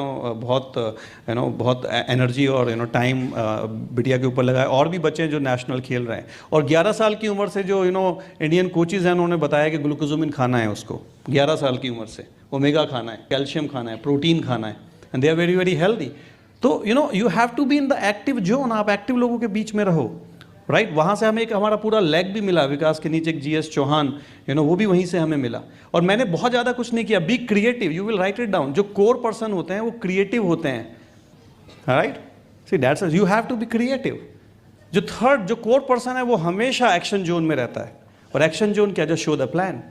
बहुत एनर्जी और टाइम बिटिया के ऊपर लगाए। और भी बच्चे हैं जो नेशनल खेल रहे हैं। और 11 साल की उम्र से जो इंडियन कोचेज़ हैं उन्होंने बताया कि ग्लूकोजमिन खाना है उसको, 11 साल की उम्र से ओमेगा खाना है, कैल्शियम खाना है, प्रोटीन खाना है, and they are very very healthy. तो you have to be in the active zone, आप एक्टिव लोगों के बीच में रहो, राइट। वहाँ से हमें हमारा पूरा लेग भी मिला, विकास के नीचे एक GS चौहान वो भी वहीं से हमें मिला। और मैंने बहुत ज़्यादा कुछ नहीं किया। Be creative, you will write it down. जो कोर पर्सन होते हैं वो क्रिएटिव होते हैं, right. See that's you have to be creative. जो कोर पर्सन है वो हमेशा एक्शन जोन में रहता है। और एक्शन जोन क्या? Just show the plan.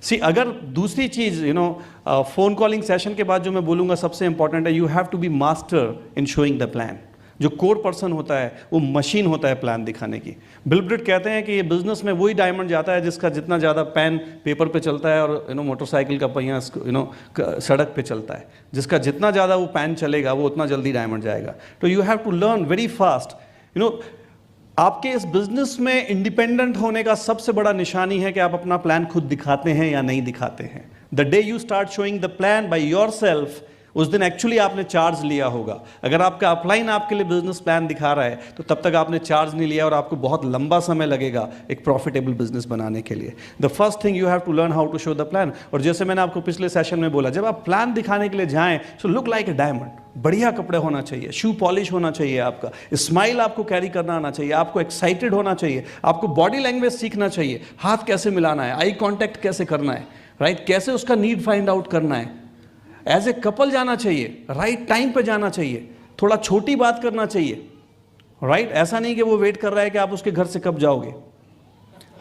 See अगर दूसरी चीज़ फ़ोन कॉलिंग सेशन के बाद जो मैं बोलूँगा सबसे इंपॉर्टेंट है, you have to be master in showing the plan. जो कोर पर्सन होता है वो मशीन होता है प्लान दिखाने की। बिल ब्रिट कहते हैं कि ये बिजनेस में वही डायमंड जाता है जिसका जितना ज़्यादा पेन पेपर पे चलता है और मोटरसाइकिल का पहिया सड़क पे चलता है। जिसका जितना ज़्यादा वो पेन चलेगा वो उतना जल्दी डायमंड जाएगा। तो you have to learn very fast. आपके इस बिजनेस में इंडिपेंडेंट होने का सबसे बड़ा निशानी है कि आप अपना प्लान खुद दिखाते हैं या नहीं दिखाते हैं। The day you start showing the plan by yourself, उस दिन एक्चुअली आपने चार्ज लिया होगा। अगर आपका अपलाइन आपके लिए बिजनेस प्लान दिखा रहा है तो तब तक आपने चार्ज नहीं लिया और आपको बहुत लंबा समय लगेगा एक प्रॉफिटेबल बिजनेस बनाने के लिए। The first thing you have to learn how to show the plan. और जैसे मैंने आपको पिछले सेशन में बोला, जब आप प्लान दिखाने के लिए जाएं so look like a diamond. बढ़िया कपड़े होना चाहिए, शू पॉलिश होना चाहिए, आपका स्माइल आपको कैरी करना आना चाहिए, आपको एक्साइटेड होना चाहिए, आपको बॉडी लैंग्वेज सीखना चाहिए, हाथ कैसे मिलाना है, आई कॉन्टैक्ट कैसे करना है, राइट, कैसे उसका नीड फाइंड आउट करना है। एज ए कपल जाना चाहिए, राइट टाइम पे जाना चाहिए, थोड़ा छोटी बात करना चाहिए, राइट। ऐसा नहीं कि वो वेट कर रहा है कि आप उसके घर से कब जाओगे।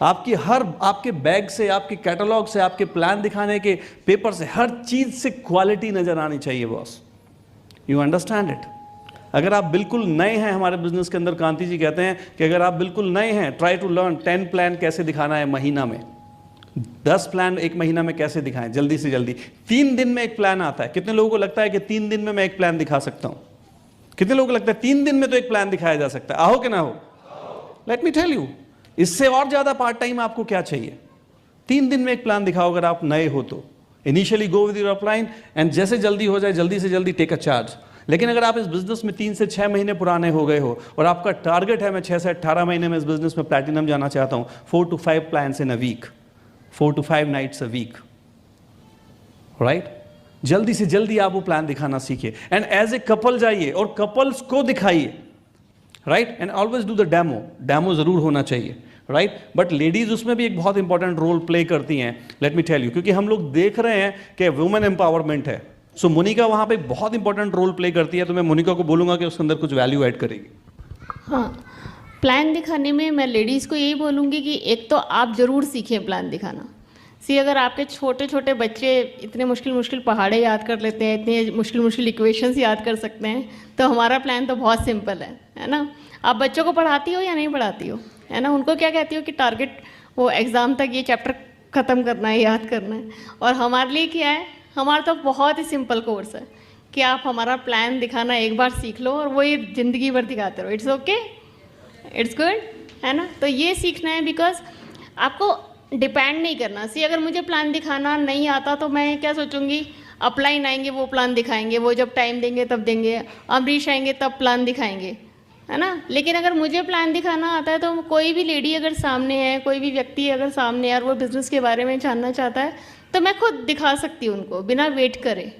आपके बैग से, आपके कैटलॉग से, आपके प्लान दिखाने के पेपर से, हर चीज से क्वालिटी नजर आनी चाहिए बॉस। You understand it? अगर आप बिल्कुल नए हैं हमारे बिजनेस के अंदर, कांति जी कहते हैं कि अगर आप बिल्कुल नए हैं, ट्राई टू लर्न 10 प्लान कैसे दिखाना है महीना में, 10 प्लान एक महीना में कैसे दिखाएं जल्दी से जल्दी। 3 दिन में एक प्लान आता है। कितने लोगों को लगता है कि 3 दिन में मैं एक प्लान दिखा सकता हूं? कितने लोगों को लगता है 3 दिन में तो एक प्लान दिखाया जा सकता है? आओ कि ना हो? लेट मी टेल यू, इससे और ज्यादा पार्ट टाइम आपको क्या चाहिए? 3 दिन में एक प्लान दिखाओ अगर आप नए हो तो। Initially go with your upline and जैसे जल्दी हो जाए जल्दी से जल्दी टेक अ चार्ज। लेकिन अगर आप इस बिजनेस में 3 से 6 महीने पुराने हो गए हो और आपका टारगेट है मैं 6 से 18 महीने में इस बिजनेस में प्लैटिनम जाना चाहता हूं, 4 to 5 plans in a week, 4 to 5 nights a week, right? जल्दी से जल्दी आप वो प्लान दिखाना सीखिए एंड एज ए कपल जाइए और कपल्स को दिखाइए, right? And always do the demo जरूर होना चाहिए, राइट? बट लेडीज उसमें भी एक बहुत इंपॉर्टेंट रोल प्ले करती हैं, लेट मी टेल यू, क्योंकि हम लोग देख रहे हैं कि वुमेन एम्पावरमेंट है। सो मोनिका वहां पे बहुत इंपॉर्टेंट रोल प्ले करती है, तो मैं मोनिका को बोलूंगा कि उसके अंदर कुछ वैल्यू ऐड करेगी। हाँ, प्लान दिखाने में मैं लेडीज़ को यही बोलूँगी कि एक तो आप ज़रूर सीखें प्लान दिखाना। अगर आपके छोटे छोटे बच्चे इतने मुश्किल मुश्किल पहाड़े याद कर लेते हैं, इतने मुश्किल मुश्किल इक्वेशंस याद कर सकते हैं, तो हमारा प्लान तो बहुत सिंपल है ना? आप बच्चों को पढ़ाती हो या नहीं पढ़ाती हो, है ना? उनको क्या कहती हो कि टारगेट वो एग्ज़ाम तक ये चैप्टर ख़त्म करना है, याद करना है। और हमारे लिए क्या है, हमारा तो बहुत ही सिंपल कोर्स है कि आप हमारा प्लान दिखाना एक बार सीख लो और वो ये ज़िंदगी भर दिखाते रहो। इट्स ओके, इट्स गुड, है ना? तो ये सीखना है, बिकॉज आपको डिपेंड नहीं करना। अगर मुझे प्लान दिखाना नहीं आता तो मैं क्या सोचूंगी, अपलाइन आएंगे वो प्लान दिखाएंगे, वो जब टाइम देंगे तब देंगे, अमरीश आएंगे तब प्लान दिखाएंगे, है ना? लेकिन अगर मुझे प्लान दिखाना आता है तो कोई भी लेडी अगर सामने है, कोई भी व्यक्ति अगर सामने है और वो बिज़नेस के बारे में जानना चाहता है, तो मैं खुद दिखा सकती हूँ उनको बिना वेट करे,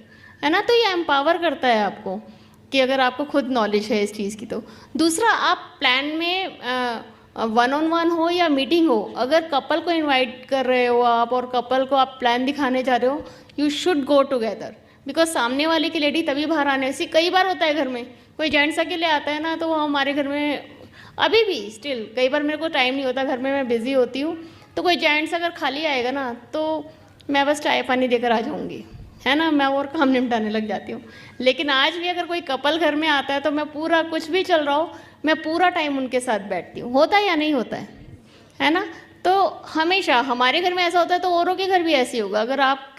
है ना? तो ये एम्पावर करता है आपको कि अगर आपको खुद नॉलेज है इस चीज़ की। तो दूसरा, आप प्लान में 1-on-1 हो या मीटिंग हो, अगर कपल को इनवाइट कर रहे हो आप और कपल को आप प्लान दिखाने जा रहे हो, you should go together, because सामने वाले की लेडी तभी बाहर आने से। कई बार होता है घर में कोई जेंट्स अकेले आता है ना, तो वो हमारे घर में अभी भी स्टिल कई बार मेरे को टाइम नहीं होता, घर में मैं बिज़ी होती हूँ, तो कोई जेंट्स अगर खाली आएगा ना तो मैं बस चाय पानी देकर आ जाऊँगी, है ना? मैं और काम निपटाने लग जाती हूँ। लेकिन आज भी अगर कोई कपल घर में आता है तो मैं पूरा, कुछ भी चल रहा हो, मैं पूरा टाइम उनके साथ बैठती हूँ। होता है या नहीं होता है ना? तो हमेशा हमारे घर में ऐसा होता है, तो औरों के घर भी ऐसे होगा। अगर आप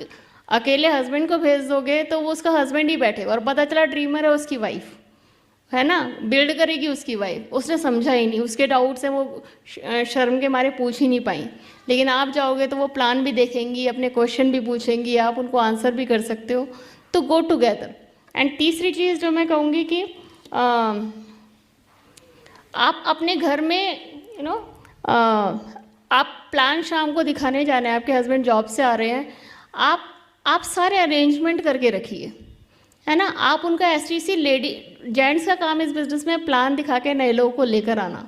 अकेले हस्बैंड को भेज दोगे तो वो उसका हस्बैंड ही बैठेगा और पता चला ड्रीमर है उसकी वाइफ, है ना? बिल्ड करेगी उसकी वाइफ, उसने समझा ही नहीं, उसके डाउट्स हैं वो शर्म के मारे पूछ ही नहीं पाई। लेकिन आप जाओगे तो वो प्लान भी देखेंगी, अपने क्वेश्चन भी पूछेंगी, आप उनको आंसर भी कर सकते हो। तो गो टुगेदर। एंड तीसरी चीज़ जो मैं कहूँगी कि आप अपने घर में आप प्लान शाम को दिखाने जाना है, आपके हस्बैंड जॉब से आ रहे हैं, आप सारे अरेंजमेंट करके रखिए, है ना? आप उनका एसटीसी, लेडी जेंट्स का काम इस बिज़नेस में प्लान दिखा के नए लोगों को लेकर आना,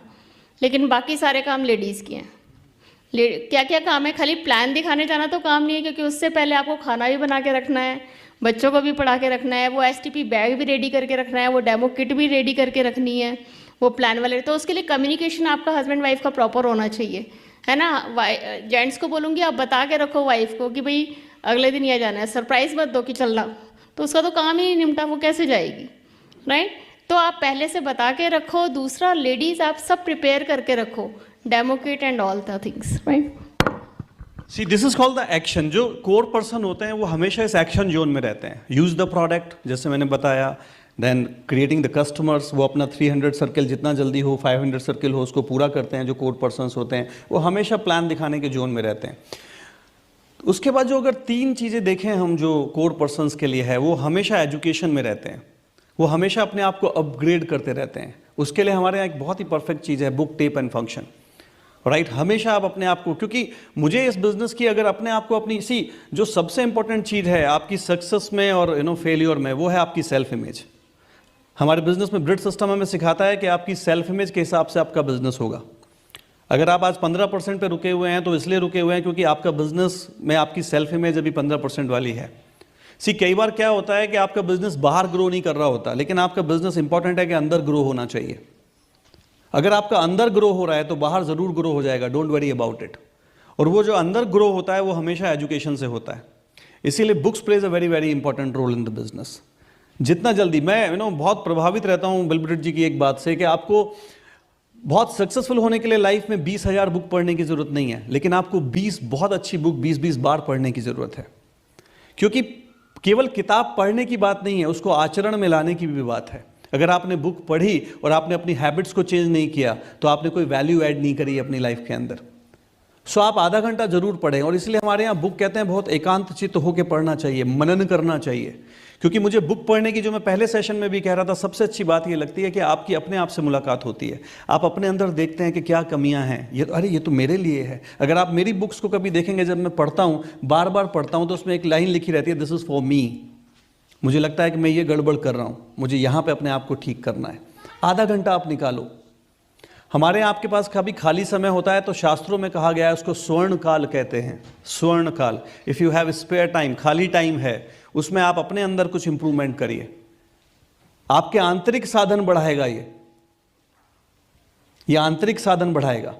लेकिन बाकी सारे काम लेडीज़ के हैं। क्या क्या काम है? खाली प्लान दिखाने जाना तो काम नहीं है, क्योंकि उससे पहले आपको खाना भी बना के रखना है, बच्चों को भी पढ़ा के रखना है, वो एसटीपी बैग भी रेडी करके रखना है, वो डेमो किट भी रेडी करके रखनी है, वो प्लान वाले। तो उसके लिए कम्युनिकेशन आपका हस्बैंड वाइफ का प्रॉपर होना चाहिए, है ना? जेंट्स को बोलूँगी आप बता के रखो वाइफ को कि भाई अगले दिन यह जाना है, सरप्राइज़ मत दो कि चलना, तो उसका तो काम ही नहीं निपटा, वो कैसे जाएगी, राइट? तो आप पहले से बता के रखो। दूसरा, लेडीज़ आप सब प्रिपेयर करके रखो, demo kit and all the things, right? See, this is called the action. जो कोर पर्सन होते हैं वो हमेशा इस एक्शन जोन में रहते हैं। यूज द प्रोडक्ट, जैसे मैंने बताया, देन क्रिएटिंग द कस्टमर्स, वो अपना 300 सर्कल जितना जल्दी हो, 500 सर्कल हो, उसको पूरा करते हैं। जो कोर पर्सन्स होते हैं वो हमेशा प्लान दिखाने के जोन में रहते हैं। उसके बाद जो अगर 3 चीज़ें देखें हम जो कोर पर्सन्स के लिए है, वो हमेशा एजुकेशन में रहते हैं, वो हमेशा अपने आप को अपग्रेड करते रहते हैं। उसके लिए हमारे यहाँ एक बहुत ही परफेक्ट चीज़ है, book, tape and function, right? हमेशा आप अपने आप को, क्योंकि मुझे इस बिजनेस की अगर अपने आप को अपनी जो सबसे इंपॉर्टेंट चीज़ है आपकी सक्सेस में और फेलियर में, वो है आपकी सेल्फ इमेज। हमारे बिजनेस में ब्रिड सिस्टम हमें सिखाता है कि आपकी सेल्फ इमेज के हिसाब से आपका बिजनेस होगा। अगर आप आज 15% पे रुके हुए हैं तो इसलिए रुके हुए हैं क्योंकि आपका बिजनेस में आपकी सेल्फ इमेज अभी 15% वाली है। कई बार क्या होता है कि आपका बिजनेस बाहर ग्रो नहीं कर रहा होता, लेकिन आपका बिजनेस इंपॉर्टेंट है कि अंदर ग्रो होना चाहिए। अगर आपका अंदर ग्रो हो रहा है तो बाहर जरूर ग्रो हो जाएगा, डोंट वरी अबाउट इट। और वो जो अंदर ग्रो होता है वो हमेशा एजुकेशन से होता है। इसीलिए books plays a very very important role in the business. जितना जल्दी, मैं बहुत प्रभावित रहता हूँ बिलब्रिट जी की एक बात से कि आपको बहुत सक्सेसफुल होने के लिए लाइफ में 20,000 बुक पढ़ने की जरूरत नहीं है, लेकिन आपको 20 बहुत अच्छी बुक 20-20 बार पढ़ने की जरूरत है। क्योंकि केवल किताब पढ़ने की बात नहीं है, उसको आचरण में लाने की भी बात है। अगर आपने बुक पढ़ी और आपने अपनी हैबिट्स को चेंज नहीं किया तो आपने कोई वैल्यू ऐड नहीं करी अपनी लाइफ के अंदर। सो आप आधा घंटा जरूर पढ़ें, और इसलिए हमारे यहाँ बुक कहते हैं बहुत एकांत चित्त होकर पढ़ना चाहिए, मनन करना चाहिए। क्योंकि मुझे बुक पढ़ने की, जो मैं पहले सेशन में भी कह रहा था, सबसे अच्छी बात ये लगती है कि आपकी अपने आप से मुलाकात होती है। आप अपने अंदर देखते हैं कि क्या कमियां हैं, ये तो मेरे लिए है। अगर आप मेरी बुक्स को कभी देखेंगे, जब मैं पढ़ता हूँ, बार बार पढ़ता हूँ, तो उसमें एक लाइन लिखी रहती है, दिस इज़ फॉर मी। मुझे लगता है कि मैं ये गड़बड़ कर रहा हूँ, मुझे यहाँ पे अपने आप को ठीक करना है। आधा घंटा आप निकालो। हमारे यहाँ आपके पास कभी खाली समय होता है तो शास्त्रों में कहा गया है, उसको स्वर्ण काल कहते हैं। स्वर्ण काल, if you have spare time, खाली टाइम है, उसमें आप अपने अंदर कुछ इंप्रूवमेंट करिए। आपके आंतरिक साधन बढ़ाएगा ये आंतरिक साधन बढ़ाएगा।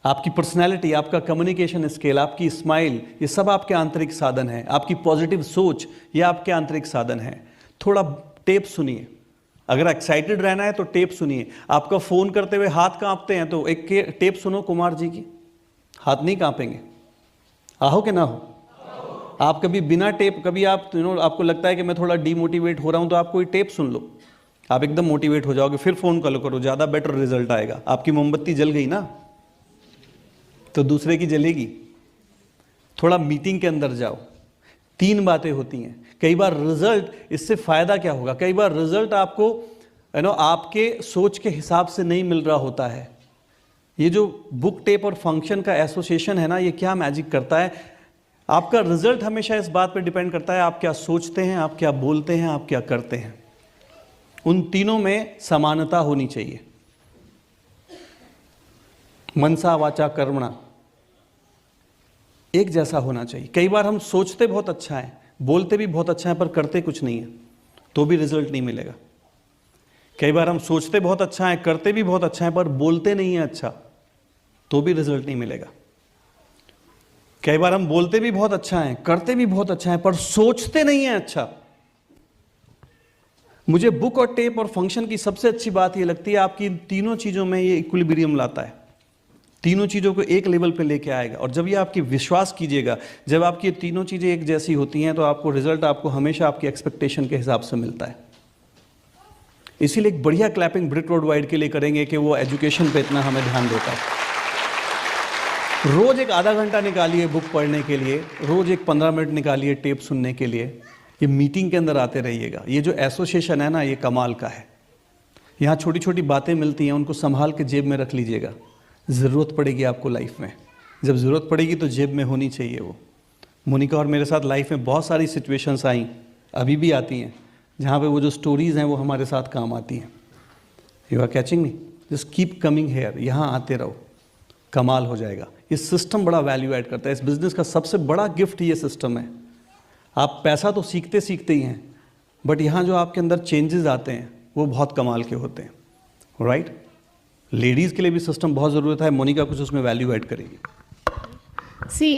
आपकी पर्सनैलिटी, आपका कम्युनिकेशन स्किल, आपकी स्माइल, ये सब आपके आंतरिक साधन है। आपकी पॉजिटिव सोच, ये आपके आंतरिक साधन है। थोड़ा टेप सुनिए। अगर एक्साइटेड रहना है तो टेप सुनिए। आपका फोन करते हुए हाथ कांपते हैं तो एक टेप सुनो कुमार जी की, हाथ नहीं कांपेंगे। आहो कि ना हो? आप कभी बिना टेप, कभी आप आपको लगता है कि मैं थोड़ा डीमोटिवेट हो रहा हूं, तो आप कोई टेप सुन लो, आप एकदम मोटिवेट हो जाओगे। फिर फोन करो, ज़्यादा बेटर रिजल्ट आएगा। आपकी मोमबत्ती जल गई ना, तो दूसरे की जलेगी। थोड़ा मीटिंग के अंदर जाओ। 3 बातें होती हैं। कई बार रिजल्ट, इससे फायदा क्या होगा, कई बार रिजल्ट आपको आपके सोच के हिसाब से नहीं मिल रहा होता है। ये जो बुक टेप और फंक्शन का एसोसिएशन है ना, ये क्या मैजिक करता है, आपका रिजल्ट हमेशा इस बात पर डिपेंड करता है आप क्या सोचते हैं, आप क्या बोलते हैं, आप क्या करते हैं। उन तीनों में समानता होनी चाहिए। मनसा वाचा कर्मणा एक जैसा होना चाहिए। कई बार हम सोचते बहुत अच्छा है, बोलते भी बहुत अच्छा है, पर करते कुछ नहीं है, तो भी रिजल्ट नहीं मिलेगा। कई बार हम सोचते बहुत अच्छा है, करते भी बहुत अच्छा है, पर बोलते नहीं है अच्छा, तो भी रिजल्ट नहीं मिलेगा। कई बार हम बोलते भी बहुत अच्छा है, करते भी बहुत अच्छा है, पर सोचते नहीं है अच्छा। मुझे बुक और टेप और फंक्शन की सबसे अच्छी बात यह लगती है, आपकी इन तीनों चीजों में ये इक्विलिब्रियम लाता है। तीनों चीज़ों को एक लेवल पे लेके आएगा। और जब ये आपकी, विश्वास कीजिएगा, जब आपकी तीनों चीज़ें एक जैसी होती हैं तो आपको रिजल्ट, आपको हमेशा आपकी एक्सपेक्टेशन के हिसाब से मिलता है। इसीलिए एक बढ़िया क्लैपिंग ब्रिट रोड वाइड के लिए करेंगे कि वो एजुकेशन पे इतना हमें ध्यान देता है। रोज एक आधा घंटा निकालिए बुक पढ़ने के लिए, रोज एक 15 मिनट निकालिए टेप सुनने के लिए। ये मीटिंग के अंदर आते रहिएगा। ये जो एसोसिएशन है ना, ये कमाल का है। यहाँ छोटी छोटी बातें मिलती हैं, उनको संभाल के जेब में रख लीजिएगा। ज़रूरत पड़ेगी आपको लाइफ में, जब ज़रूरत पड़ेगी तो जेब में होनी चाहिए वो। मोनिका और मेरे साथ लाइफ में बहुत सारी सिचुएशंस आई, अभी भी आती हैं, जहाँ पे वो जो स्टोरीज़ हैं वो हमारे साथ काम आती हैं। You are catching me? Just keep coming here, यहाँ आते रहो, कमाल हो जाएगा। ये सिस्टम बड़ा वैल्यू ऐड करता है। इस बिज़नेस का सबसे बड़ा गिफ्ट ये सिस्टम है। आप पैसा तो सीखते सीखते ही हैं, बट यहाँ जो आपके अंदर चेंजेस आते हैं वो बहुत कमाल के होते हैं। राइट? लेडीज़ के लिए भी सिस्टम बहुत ज़रूरत है। मोनिका कुछ उसमें वैल्यू ऐड करेगी।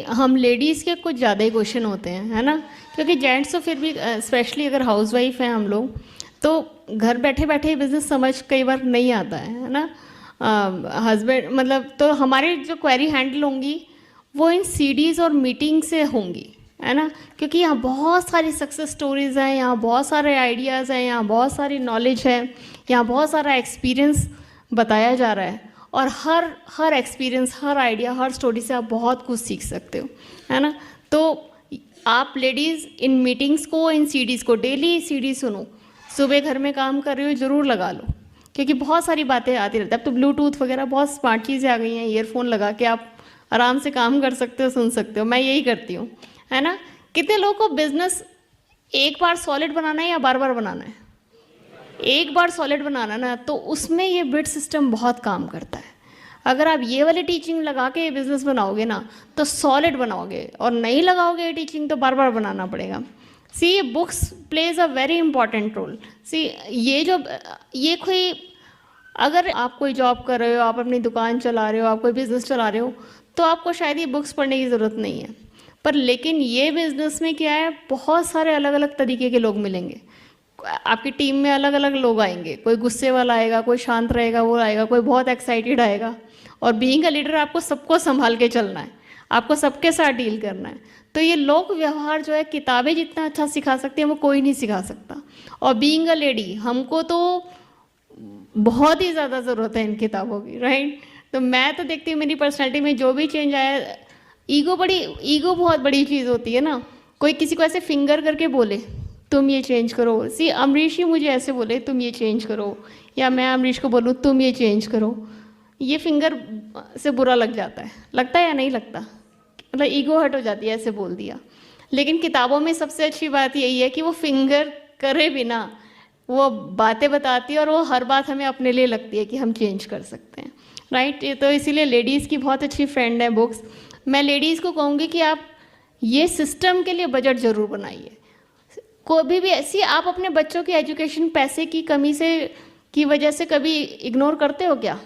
हम लेडीज़ के कुछ ज़्यादा ही क्वेश्चन होते हैं, है ना, क्योंकि जेंट्स तो फिर भी, स्पेशली अगर हाउसवाइफ हैं हम लोग, तो घर बैठे बैठे बिजनेस समझ कई बार नहीं आता है ना। हस्बैंड मतलब, तो हमारे जो क्वेरी हैंडल होंगी वो इन सीडीज़ और मीटिंग से होंगी, है ना, क्योंकि यहाँ बहुत सारी सक्सेस स्टोरीज़ हैं, यहाँ बहुत सारे आइडियाज़ हैं, यहाँ बहुत सारी नॉलेज है, यहाँ बहुत सारा एक्सपीरियंस बताया जा रहा है। और हर एक्सपीरियंस, हर आइडिया, हर स्टोरी से आप बहुत कुछ सीख सकते हो, है ना। तो आप लेडीज़ इन मीटिंग्स को, इन सीडीज़ को, डेली सीडी सुनो, सुबह घर में काम कर रहे हो ज़रूर लगा लो, क्योंकि बहुत सारी बातें आती रहती है। अब तो ब्लूटूथ वगैरह बहुत स्मार्ट चीज़ें आ गई हैं, ईयरफोन लगा के आप आराम से काम कर सकते हो, सुन सकते हो। मैं यही करती हूँ, है ना। कितने लोगों को बिजनेस एक बार सॉलिड बनाना है या बार बार बनाना है? एक बार सॉलिड बनाना ना, तो उसमें ये ब्रिट सिस्टम बहुत काम करता है। अगर आप ये वाली टीचिंग लगा के ये बिज़नेस बनाओगे ना, तो सॉलिड बनाओगे, और नहीं लगाओगे ये टीचिंग तो बार बार बनाना पड़ेगा। See, books plays a very important role. See, ये कोई, अगर आप कोई जॉब कर रहे हो, आप अपनी दुकान चला रहे हो, आप कोई बिज़नेस चला रहे हो, तो आपको शायद ये बुक्स पढ़ने की ज़रूरत नहीं है। पर लेकिन ये बिज़नेस में क्या है, बहुत सारे अलग अलग तरीके के लोग मिलेंगे। आपकी टीम में अलग अलग लोग आएंगे, कोई गुस्से वाला आएगा, कोई शांत रहेगा वो आएगा, कोई बहुत एक्साइटेड आएगा। और बीइंग अ लीडर आपको सबको संभाल के चलना है, आपको सबके साथ डील करना है। तो ये लोक व्यवहार जो है किताबें जितना अच्छा सिखा सकती हैं वो कोई नहीं सिखा सकता। और बीइंग अ लेडी हमको तो बहुत ही ज़्यादा ज़रूरत है इन किताबों की, राइट। तो मैं तो देखती हूँ मेरी पर्सनैलिटी में जो भी चेंज आया, ईगो बहुत बड़ी चीज़ होती है ना। कोई किसी को ऐसे फिंगर करके बोले तुम ये चेंज करो, सी अमरीश ही मुझे ऐसे बोले तुम ये चेंज करो, या मैं अमरीश को बोलूँ तुम ये चेंज करो, ये फिंगर से बुरा लग जाता है, लगता है या नहीं लगता, मतलब ईगो हर्ट हो जाती है ऐसे बोल दिया। लेकिन किताबों में सबसे अच्छी बात यही है कि वो फिंगर करे बिना वो बातें बताती है और वो हर बात हमें अपने लिए लगती है कि हम चेंज कर सकते हैं, राइट। तो इसीलिए लेडीज़ की बहुत अच्छी फ्रेंड है बुक्स। मैं लेडीज़ को कहूँगी कि आप ये सिस्टम के लिए बजट ज़रूर बनाइए। कोई भी ऐसी आप अपने बच्चों की एजुकेशन पैसे की कमी से की वजह से कभी इग्नोर करते हो क्या?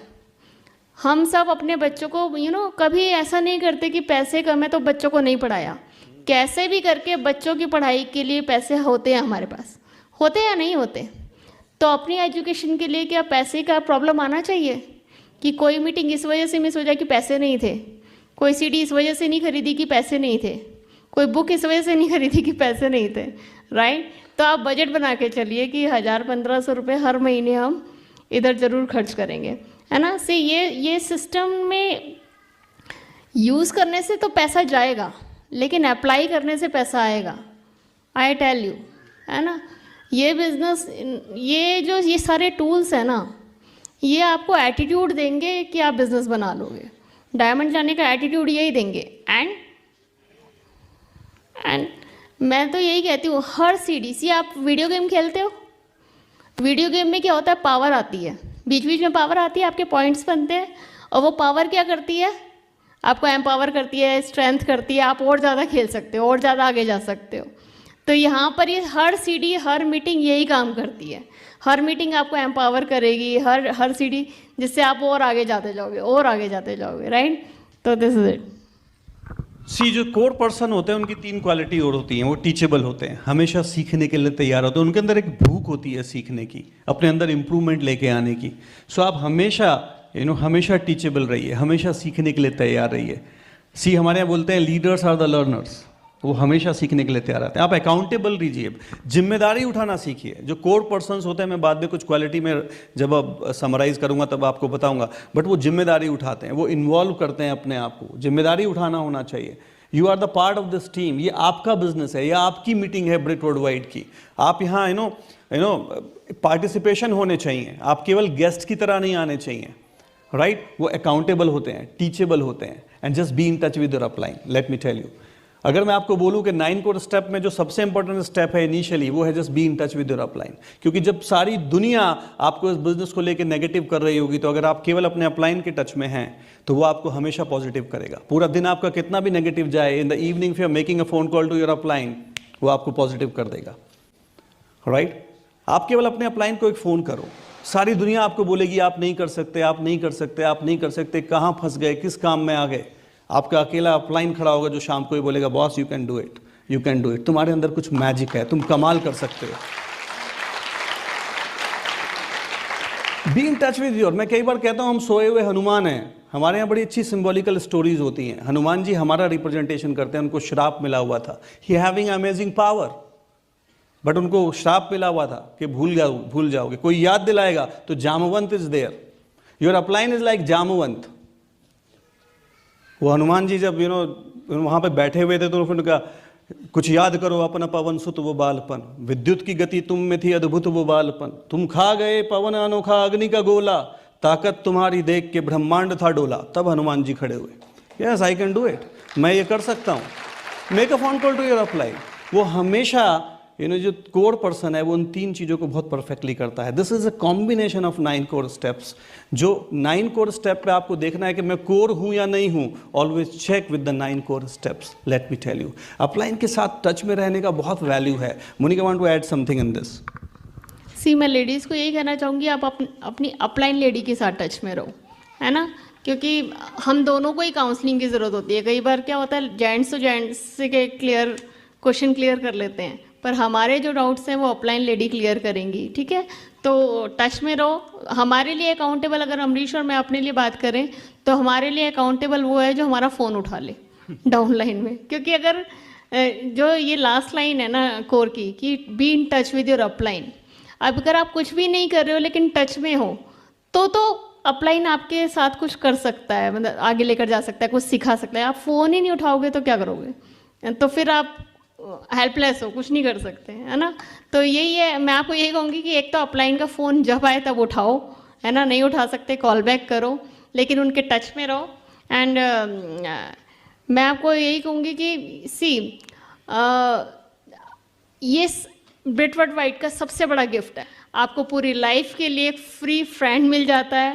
हम सब अपने बच्चों को कभी ऐसा नहीं करते कि पैसे कम है तो बच्चों को नहीं पढ़ाया। कैसे भी करके बच्चों की पढ़ाई के लिए पैसे होते हैं, हमारे पास होते या नहीं होते। तो अपनी एजुकेशन के लिए क्या पैसे का प्रॉब्लम आना चाहिए कि कोई मीटिंग इस वजह से मिस हो जाए कि पैसे नहीं थे, कोई सीडी इस वजह से नहीं खरीदी कि पैसे नहीं थे, कोई बुक इस वजह से नहीं खरीदी कि पैसे नहीं थे, राइट। तो आप बजट बना के चलिए कि 1000-1500 रुपये हर महीने हम इधर ज़रूर खर्च करेंगे, है ना। से ये सिस्टम में यूज़ करने से तो पैसा जाएगा, लेकिन अप्लाई करने से पैसा आएगा, आई टेल यू, है ना। ये बिजनेस, ये सारे टूल्स हैं ना, ये आपको एटीट्यूड देंगे कि आप बिजनेस बना लोगे। डायमंड जाने का एटीट्यूड यही देंगे। एंड मैं तो यही कहती हूँ, हर सीडी आप वीडियो गेम खेलते हो, वीडियो गेम में क्या होता है, पावर आती है, बीच बीच में पावर आती है, आपके पॉइंट्स बनते हैं, और वो पावर क्या करती है, आपको एम्पावर करती है, स्ट्रेंथ करती है, आप और ज़्यादा खेल सकते हो और ज़्यादा आगे जा सकते हो। तो यहाँ पर ये हर सीडी, हर मीटिंग यही काम करती है। हर मीटिंग आपको एम्पावर करेगी, हर सीडी, जिससे आप और आगे जाते जाओगे और आगे जाते जाओगे, राइट। तो दिस इज इट। सी जो कोर पर्सन होते हैं उनकी 3 क्वालिटी और होती हैं। वो टीचेबल होते हैं, हमेशा सीखने के लिए तैयार होते हैं, उनके अंदर एक भूख होती है सीखने की, अपने अंदर इम्प्रूवमेंट लेके आने की। सो आप हमेशा हमेशा टीचेबल रहिए, हमेशा सीखने के लिए तैयार रहिए। सी हमारे यहाँ बोलते हैं लीडर्स आर द लर्नर्स, वो हमेशा सीखने के लिए तैयार रहते हैं। आप अकाउंटेबल रहिए, जिम्मेदारी उठाना सीखिए। जो कोर पर्सन्स होते हैं, मैं बाद में कुछ क्वालिटी में जब अब समराइज करूंगा तब आपको बताऊंगा, बट वो जिम्मेदारी उठाते हैं, वो इन्वॉल्व करते हैं अपने आप को। जिम्मेदारी उठाना होना चाहिए। You are the part of this team, ये आपका बिजनेस है, या आपकी मीटिंग है ब्रिट वर्ल्ड वाइड की। आप यहाँ पार्टिसिपेशन होने चाहिए, आप केवल गेस्ट की तरह नहीं आने चाहिए, राइट। वो अकाउंटेबल होते हैं, टीचेबल होते हैं, and just be in touch with your upline. Let me tell you, अगर मैं आपको बोलूं कि 9 कोर स्टेप में जो सबसे इंपॉर्टेंट स्टेप है इनिशियली, वो है just be in touch with your upline. क्योंकि जब सारी दुनिया आपको इस बिजनेस को लेकर नेगेटिव कर रही होगी, तो अगर आप केवल अपने अपलाइन के टच में हैं तो वो आपको हमेशा पॉजिटिव करेगा। पूरा दिन आपका कितना भी नेगेटिव जाए, in the evening you are making a phone call to your upline, वो आपको पॉजिटिव कर देगा, राइट। आप केवल अपने अपलाइन को एक फ़ोन करो, सारी दुनिया आपको बोलेगी आप नहीं कर सकते, आप नहीं कर सकते, आप नहीं कर सकते, कहाँ फंस गए, किस काम में आ गए। आपका अकेला अपलाइन खड़ा होगा जो शाम को ही बोलेगा boss you can do it, you can do it, तुम्हारे अंदर कुछ मैजिक है, तुम कमाल कर सकते हो। B in touch with your, मैं कई बार कहता हूं हम सोए हुए हनुमान हैं। हमारे यहाँ बड़ी अच्छी सिंबॉलिकल स्टोरीज होती हैं। हनुमान जी हमारा रिप्रेजेंटेशन करते हैं, उनको श्राप मिला हुआ था, ही हैविंग अमेजिंग पावर, बट उनको श्राप मिला हुआ था कि भूल जाओगे, कोई याद दिलाएगा तो Jamvant is there, your upline is like Jamvant. वो हनुमान जी जब वहाँ पे बैठे हुए थे तो फिर कहा कुछ याद करो अपना पवन सुत वो बालपन, विद्युत की गति तुम में थी अद्भुत वो बालपन, तुम खा गए पवन अनोखा अग्नि का गोला, ताकत तुम्हारी देख के ब्रह्मांड था डोला। तब हनुमान जी खड़े हुए, yes I can do it, मैं ये कर सकता हूँ, make a phone call to your upline. वो हमेशा जो कोर पर्सन है वो उन 3 चीज़ों को बहुत परफेक्टली करता है। This is a combination of 9 core steps. जो 9 कोर स्टेप पे आपको देखना है कि मैं कोर हूँ या नहीं हूँ, always check with the 9 core steps. Let me tell you, upline के साथ टच में रहने का बहुत वैल्यू है। Monica want to add something in this. See मैं लेडीज़ को यही कहना चाहूँगी, आप अपनी अपलाइन लेडी के साथ टच में रहो, है ना, क्योंकि हम दोनों को ही काउंसलिंग की ज़रूरत होती है। कई बार क्या होता है, जेंट्स तो जेंट्स से क्वेश्चन क्लियर कर लेते हैं, पर हमारे जो डाउट्स हैं वो अपलाइन लेडी क्लियर करेंगी, ठीक है। तो टच में रहो। हमारे लिए अकाउंटेबल, अगर अमरीश और मैं अपने लिए बात करें तो हमारे लिए अकाउंटेबल वो है जो हमारा फ़ोन उठा ले डाउन लाइन में, क्योंकि अगर जो ये लास्ट लाइन है ना कोर की कि B in touch with your upline, अब अगर आप कुछ भी नहीं कर रहे हो लेकिन टच में हो तो अपलाइन आपके साथ कुछ कर सकता है, मतलब आगे लेकर जा सकता है, कुछ सिखा सकता है। आप फ़ोन ही नहीं उठाओगे तो क्या करोगे, तो फिर आप हेल्पलेस हो, कुछ नहीं कर सकते, है ना। तो यही है, मैं आपको यही कहूँगी कि एक तो अपलाइन का फ़ोन जब आए तब उठाओ, है ना, नहीं उठा सकते कॉल बैक करो, लेकिन उनके टच में रहो। एंड मैं आपको यही कहूँगी कि ये ब्रिटवर्थ वाइट का सबसे बड़ा गिफ्ट है। आपको पूरी लाइफ के लिए एक फ्री फ्रेंड मिल जाता है,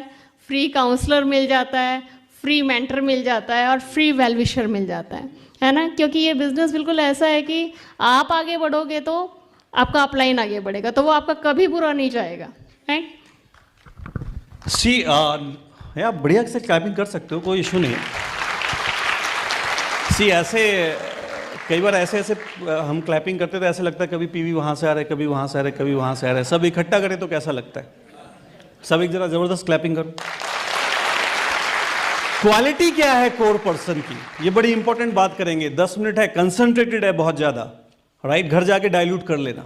फ्री काउंसलर मिल जाता है, फ्री मेंटर मिल जाता है और फ्री वेल विशर मिल जाता है ना। क्योंकि ये बिज़नेस बिल्कुल ऐसा है कि आप आगे बढ़ोगे तो आपका अपलाइन आगे बढ़ेगा, तो वो आपका कभी बुरा नहीं चाहेगा, राइट। यार बढ़िया से क्लैपिंग कर सकते हो, कोई इशू नहीं है। ऐसे कई बार ऐसे हम क्लैपिंग करते तो ऐसे लगता है कभी पीवी वहाँ से आ रहा है, कभी वहाँ से आ रहा है, कभी वहाँ से आ रहा है, सब इकट्ठा करें तो कैसा लगता है। सब एक जरा ज़बरदस्त क्लैपिंग करो। क्वालिटी क्या है कोर पर्सन की, ये बड़ी इंपॉर्टेंट बात करेंगे। 10 मिनट है, कंसंट्रेटेड है बहुत ज़्यादा, राइट। घर जाके डाइल्यूट कर लेना।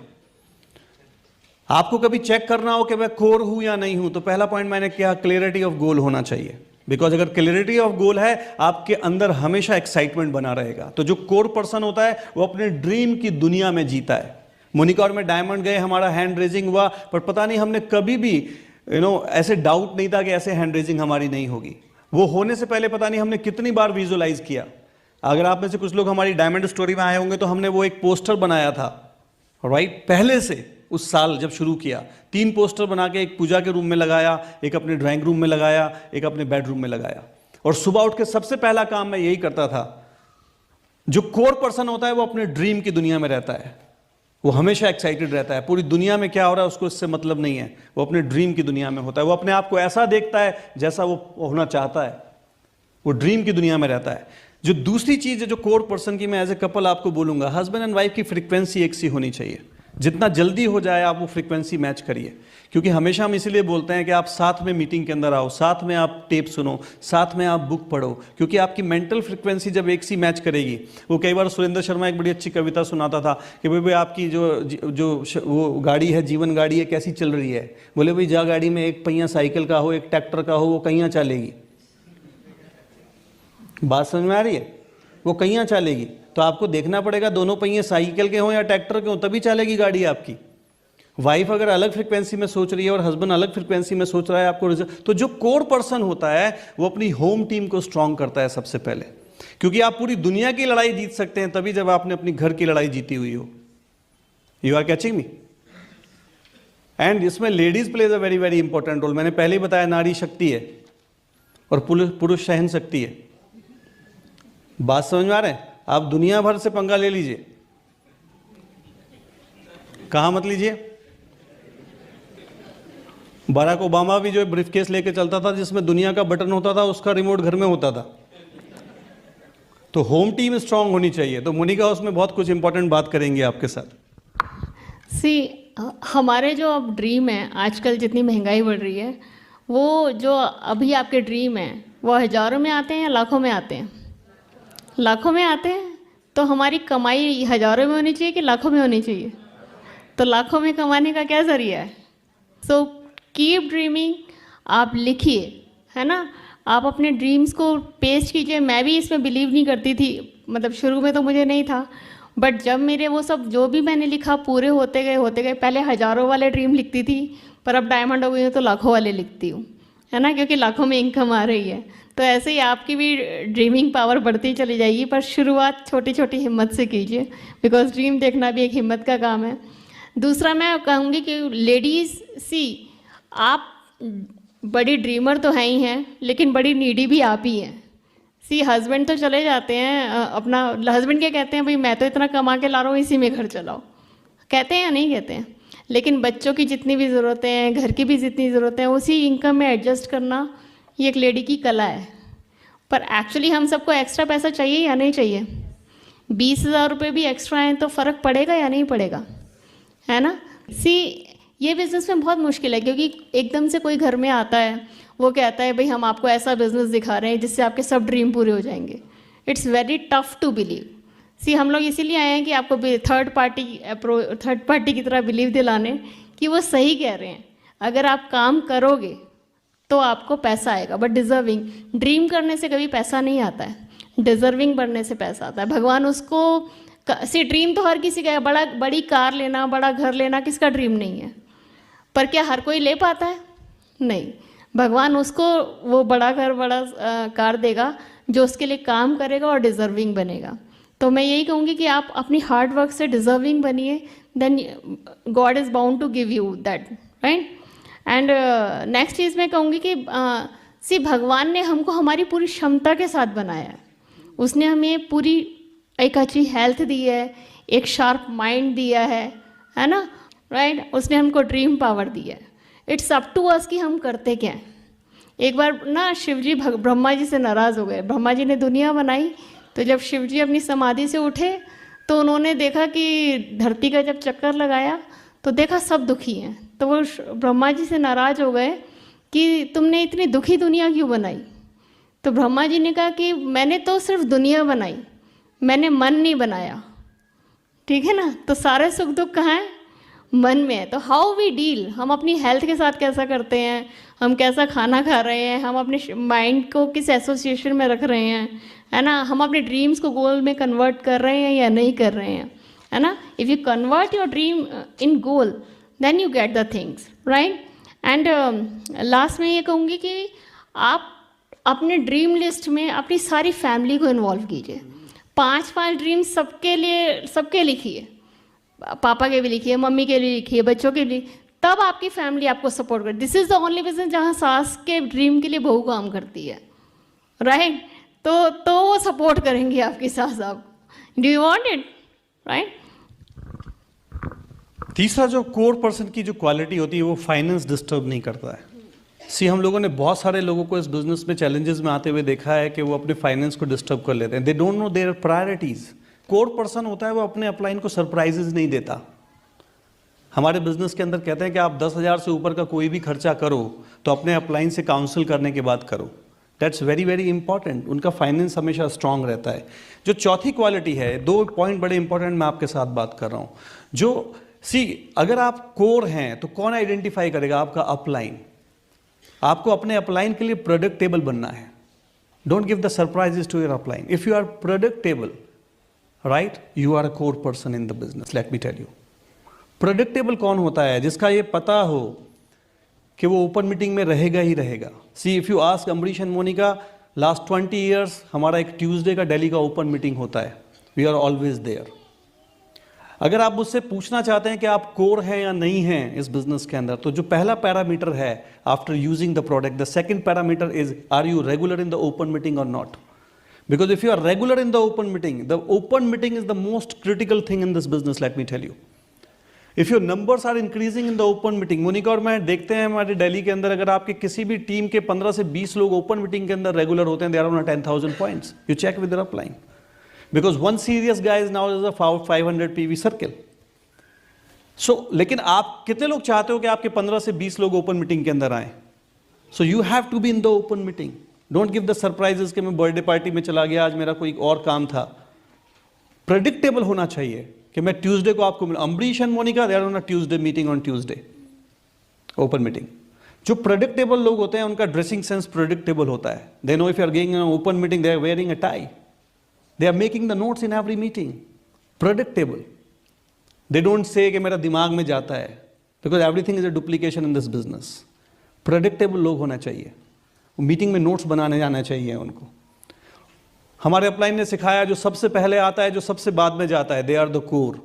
आपको कभी चेक करना हो कि मैं कोर हूं या नहीं हूं, तो पहला पॉइंट मैंने किया, क्लियरिटी ऑफ गोल होना चाहिए। बिकॉज अगर क्लियरिटी ऑफ गोल है, आपके अंदर हमेशा एक्साइटमेंट बना रहेगा। तो जो कोर पर्सन होता है वो अपने ड्रीम की दुनिया में जीता है। मोनिका और मैं डायमंड गए, हमारा हैंड रेजिंग हुआ, पर पता नहीं हमने कभी भी ऐसे डाउट नहीं था कि ऐसे हैंड रेजिंग हमारी नहीं होगी। वो होने से पहले पता नहीं हमने कितनी बार विजुअलाइज किया। अगर आप में से कुछ लोग हमारी डायमंड स्टोरी में आए होंगे तो हमने वो एक पोस्टर बनाया था, राइट, पहले से उस साल जब शुरू किया। 3 पोस्टर बना के, एक पूजा के रूम में लगाया, एक अपने ड्राइंग रूम में लगाया, एक अपने बेडरूम में लगाया। और सुबह उठ के सबसे पहला काम मैं यही करता था। जो कोर पर्सन होता है वो अपने ड्रीम की दुनिया में रहता है, वो हमेशा एक्साइटेड रहता है। पूरी दुनिया में क्या हो रहा है उसको इससे मतलब नहीं है, वो अपने ड्रीम की दुनिया में होता है। वो अपने आप को ऐसा देखता है जैसा वो होना चाहता है, वो ड्रीम की दुनिया में रहता है। जो दूसरी चीज है जो कोर पर्सन की, मैं एज ए कपल आपको बोलूंगा, हस्बैंड एंड वाइफ की फ्रीक्वेंसी एक सी होनी चाहिए। जितना जल्दी हो जाए आप वो फ्रीक्वेंसी मैच करिए। क्योंकि हमेशा हम इसीलिए बोलते हैं कि आप साथ में मीटिंग के अंदर आओ, साथ में आप टेप सुनो, साथ में आप बुक पढ़ो, क्योंकि आपकी मेंटल फ्रीक्वेंसी जब एक सी मैच करेगी। वो कई बार सुरेंद्र शर्मा एक बड़ी अच्छी कविता सुनाता था कि भाई आपकी जो वो गाड़ी है, जीवन गाड़ी है, कैसी चल रही है। बोले भाई जा गाड़ी में एक पहिया साइकिल का हो, एक ट्रैक्टर का हो, वो कहीं चलेगी। बात समझ में आ रही है? वो कहीं चलेगी। तो आपको देखना पड़ेगा दोनों पहिए साइकिल के हों या ट्रैक्टर के हों, तभी चलेगी गाड़ी आपकी। वाइफ अगर अलग फ्रीक्वेंसी में सोच रही है और हस्बैंड अलग फ्रीक्वेंसी में सोच रहा है आपको, तो जो कोर पर्सन होता है वो अपनी होम टीम को स्ट्रांग करता है सबसे पहले। क्योंकि आप पूरी दुनिया की लड़ाई जीत सकते हैं तभी जब आपने अपनी घर की लड़ाई जीती हुई हो। You are catching me? And इसमें ladies plays a very very important role. मैंने पहले ही बताया, नारी शक्ति है और पुरुष सहन शक्ति है। बात समझ में आ रहा है? आप दुनिया भर से पंगा ले लीजिए, कहां मत लीजिए। बराक ओबामा भी जो ब्रीफकेस लेके चलता था जिसमें दुनिया का बटन होता था, उसका रिमोट घर में होता था। तो होम टीम स्ट्रांग होनी चाहिए। तो मोनिका उसमें बहुत कुछ इंपॉर्टेंट बात करेंगे आपके साथ। हमारे जो अब ड्रीम है, आजकल जितनी महंगाई बढ़ रही है, वो जो अभी आपके ड्रीम है वो हज़ारों में आते हैं या लाखों में आते हैं? लाखों में आते हैं। तो हमारी कमाई हज़ारों में होनी चाहिए कि लाखों में होनी चाहिए? तो लाखों में कमाने का क्या ज़रिया है? So keep dreaming. आप लिखिए, है ना, आप अपने ड्रीम्स को पेस्ट कीजिए। मैं भी इसमें बिलीव नहीं करती थी, मतलब शुरू में तो मुझे नहीं था, बट जब मेरे वो सब जो भी मैंने लिखा पूरे होते गए। पहले हज़ारों वाले ड्रीम लिखती थी, पर अब डायमंड हो गई हूँ तो लाखों वाले लिखती हूँ, है ना, क्योंकि लाखों में इनकम आ रही है। तो ऐसे ही आपकी भी ड्रीमिंग पावर बढ़ती चली जाएगी, पर शुरुआत छोटी छोटी हिम्मत से कीजिए, बिकॉज ड्रीम देखना भी एक हिम्मत का काम है। दूसरा मैं कहूँगी कि लेडीज़ आप बड़ी ड्रीमर तो हैं ही हैं, लेकिन बड़ी नीडी भी आप ही हैं। हस्बैंड तो चले जाते हैं अपना, हस्बैंड क्या कहते हैं, भाई मैं तो इतना कमा के ला रहा हूँ, इसी में घर चलाओ, कहते हैं या नहीं कहते हैं? लेकिन बच्चों की जितनी भी ज़रूरतें हैं, घर की भी जितनी ज़रूरतें हैं, उसी इनकम में एडजस्ट करना ये एक लेडी की कला है। पर एक्चुअली हम सबको एक्स्ट्रा पैसा चाहिए या नहीं चाहिए? 20,000 रुपये भी एक्स्ट्रा हैं तो फ़र्क पड़ेगा या नहीं पड़ेगा, है ना। सी ये बिज़नेस में बहुत मुश्किल है, क्योंकि एकदम से कोई घर में आता है, वो कहता है भाई हम आपको ऐसा बिज़नेस दिखा रहे हैं जिससे आपके सब ड्रीम पूरे हो जाएंगे। It's very tough to believe. See हम लोग इसीलिए आए हैं कि आपको थर्ड पार्टी की तरह बिलीव दिलाने कि वो सही कह रहे हैं। अगर आप काम करोगे तो आपको पैसा आएगा, बट डिज़र्विंग, ड्रीम करने से कभी पैसा नहीं आता है, डिज़र्विंग बनने से पैसा आता है। भगवान उसको सी ड्रीम तो हर किसी का है, बड़ी कार लेना, बड़ा घर लेना किसका ड्रीम नहीं है, पर क्या हर कोई ले पाता है? नहीं। भगवान उसको वो बड़ा घर बड़ा कार देगा जो उसके लिए काम करेगा और डिज़र्विंग बनेगा। तो मैं यही कहूँगी कि आप अपनी हार्ड वर्क से डिज़र्विंग बनिए, then God is bound to give you that, right. And next चीज़ मैं कहूँगी कि सी भगवान ने हमको हमारी पूरी क्षमता के साथ बनाया है। उसने हमें पूरी एक अच्छी हेल्थ दी है, एक शार्प माइंड दिया है ना, राइट। उसने हमको ड्रीम पावर दी है। इट्स अप टू अस कि हम करते क्या हैं। एक बार ना शिव जी ब्रह्मा जी से नाराज़ हो गए। ब्रह्मा जी ने दुनिया बनाई, तो जब शिव जी अपनी समाधि से उठे तो उन्होंने देखा कि धरती का जब चक्कर लगाया तो देखा सब दुखी हैं। तो वो ब्रह्मा जी से नाराज़ हो गए कि तुमने इतनी दुखी दुनिया क्यों बनाई। तो ब्रह्मा जी ने कहा कि मैंने तो सिर्फ दुनिया बनाई, मैंने मन नहीं बनाया, ठीक है ना। तो सारे सुख दुख कहाँ हैं? मन में है। तो हाउ वी डील, हम अपनी हेल्थ के साथ कैसा करते हैं, हम कैसा खाना खा रहे हैं, हम अपने माइंड को किस एसोसिएशन में रख रहे हैं, है ना, हम अपने ड्रीम्स को गोल में कन्वर्ट कर रहे हैं या नहीं कर रहे हैं, है ना। If you convert your dream in goal then you get the things, right. And last में ये कहूँगी कि आप अपने ड्रीम लिस्ट में अपनी सारी फैमिली को इन्वॉल्व कीजिए। 5-5 ड्रीम्स सबके लिखिए, पापा के भी लिखिए, मम्मी के लिए लिखिए, बच्चों के लिए, तब आपकी फैमिली आपको सपोर्ट कर। This is the only business जहाँ सास के ड्रीम के लिए बहू काम करती है, राइट। तो वो सपोर्ट करेंगी आपकी सास आपको। Do you want it, right. तीसरा जो कोर पर्सन की जो क्वालिटी होती है वो फाइनेंस डिस्टर्ब नहीं करता है। सी हम लोगों ने बहुत सारे लोगों को इस बिजनेस में चैलेंजेस में आते हुए देखा है कि वो अपने फाइनेंस को डिस्टर्ब कर लेते हैं। They don't know there priorities. Core person होता है वो अपने अपलाइन को सरप्राइजेज नहीं देता। हमारे बिजनेस के अंदर कहते हैं कि आप 10,000 से ऊपर का कोई भी खर्चा करो तो अपने अपलाइन से काउंसिल करने के बाद करो। That's very very important. उनका फाइनेंस हमेशा स्ट्रांग रहता है। जो चौथी क्वालिटी है, 2 पॉइंट बड़े इंपॉर्टेंट मैं आपके साथ बात कर रहा हूँ। जो अगर आप कोर हैं तो कौन आइडेंटिफाई करेगा? आपका अपलाइन। आपको अपने अपलाइन के लिए प्रेडिक्टेबल बनना है। Don't give the surprises to your upline. If you are predictable, right, you are a core person in the business. Let me tell you, predictable कौन होता है? जिसका ये पता हो कि वो ओपन मीटिंग में रहेगा ही रहेगा। See if you ask Ambarish and Monica, last 20 years हमारा एक ट्यूसडे का दिल्ली का ओपन मीटिंग होता है। We are always there. अगर आप मुझसे पूछना चाहते हैं कि आप कोर हैं या नहीं हैं इस बिजनेस के अंदर, तो जो पहला पैरामीटर है after using the product, the second parameter is are you regular in the open meeting और not. Because if you are regular in the open meeting is the most critical thing in this business, let me tell you. If your numbers are increasing in the open meeting, Monica और मैं देखते हैं हमारे दिल्ली के अंदर, अगर आपके किसी भी टीम के 15 से 20 लोग ओपन मीटिंग के अंदर रेगुलर होते हैं, they are on 10,000 points. You check with their upline. Because one serious guy is now is a 500 PV circle. So, लेकिन आप कितने लोग चाहते हो कि आपके 15 से 20 लोग ओपन मीटिंग के अंदर आए? So you have to be in the open meeting. Don't give the surprises कि मैं बर्थडे पार्टी में चला गया, आज मेरा कोई और काम था। प्रेडिक्टेबल होना चाहिए कि मैं ट्यूसडे को आपको मिला। Ambarish and Monica they are on a Tuesday meeting on Tuesday, open meeting. जो प्रेडिक्टेबल लोग होते हैं उनका ड्रेसिंग सेंस प्रेडिक्टेबल होता है। They know if you are going in open meeting, they are wearing a tie, they are making the notes in every meeting. Predictable. They don't say कि मेरा दिमाग में जाता है, because everything is a duplication in this business. Predictable लोग होना चाहिए। Meeting में नोट्स बनाने जाना चाहिए उनको। हमारे अपलाइन ने सिखाया जो सबसे पहले आता है, जो सबसे बाद में जाता है, दे आर द कोर।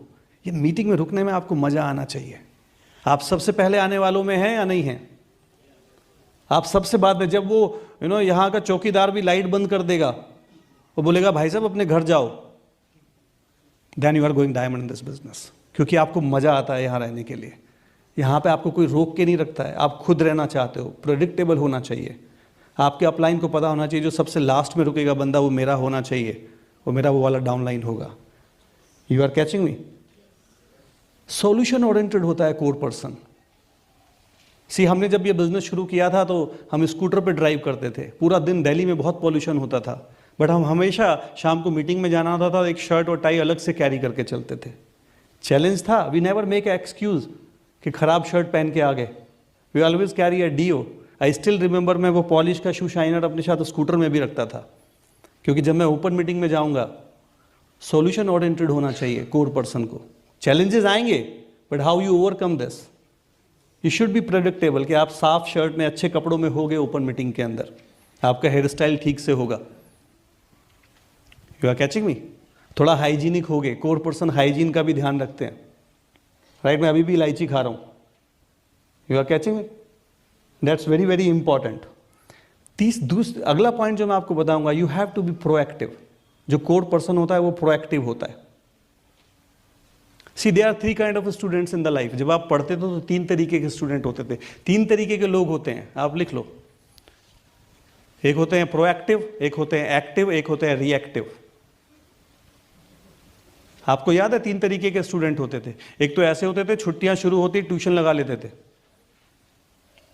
ये मीटिंग में रुकने में आपको मजा आना चाहिए। आप सबसे पहले आने वालों में हैं या नहीं हैं? आप सबसे बाद में, जब वो यहाँ का चौकीदार भी लाइट बंद कर देगा, वो बोलेगा भाई साहब अपने घर जाओ, then you are going diamond in this business. क्योंकि आपको मजा आता है यहाँ रहने के लिए। यहाँ पे आपको कोई रोक के नहीं रखता है, आप खुद रहना चाहते हो। प्रेडिक्टेबल होना चाहिए। आपके अपलाइन को पता होना चाहिए जो सबसे लास्ट में रुकेगा बंदा वो मेरा होना चाहिए, वो मेरा वो वाला डाउनलाइन होगा। You are catching me? Solution oriented होता है कोर पर्सन। सी, हमने जब ये बिजनेस शुरू किया था तो हम स्कूटर पे ड्राइव करते थे, पूरा दिन दिल्ली में बहुत पॉल्यूशन होता था, बट हम हमेशा शाम को मीटिंग में जाना होता था, एक शर्ट और टाई अलग से कैरी करके चलते थे। चैलेंज था, we never make a excuse कि खराब शर्ट पहन के आ गए, we always carry a deo. I still remember, मैं वो पॉलिश का शू शाइनर अपने साथ स्कूटर में भी रखता था, क्योंकि जब मैं ओपन मीटिंग में जाऊंगा, सॉल्यूशन ओरिएंटेड होना चाहिए कोर पर्सन को। चैलेंजेस आएंगे, but how you overcome this. You should be predictable कि आप साफ शर्ट में अच्छे कपड़ों में होगे ओपन मीटिंग के अंदर, आपका हेयर स्टाइल ठीक से होगा। यू आर कैचिंग मी? थोड़ा हाइजीनिक होगे, कोर पर्सन हाइजीन का भी ध्यान रखते हैं, राइट? मैं अभी भी इलायची खा रहा हूं। You are catching me? That's very very important. अगला पॉइंट जो मैं आपको बताऊंगा, you have to be proactive. जो कोर पर्सन होता है वो प्रोएक्टिव होता है। See, there are 3 kind of students in the life. जब आप पढ़ते थे तो 3 तरीके के स्टूडेंट होते थे, 3 तरीके के लोग होते हैं, आप लिख लो। एक होते हैं प्रोएक्टिव, एक होते हैं एक्टिव, एक होते हैं रिएक्टिव। आपको याद है 3 तरीके के स्टूडेंट होते थे। एक तो ऐसे होते थे, छुट्टियां शुरू होती ट्यूशन लगा लेते थे,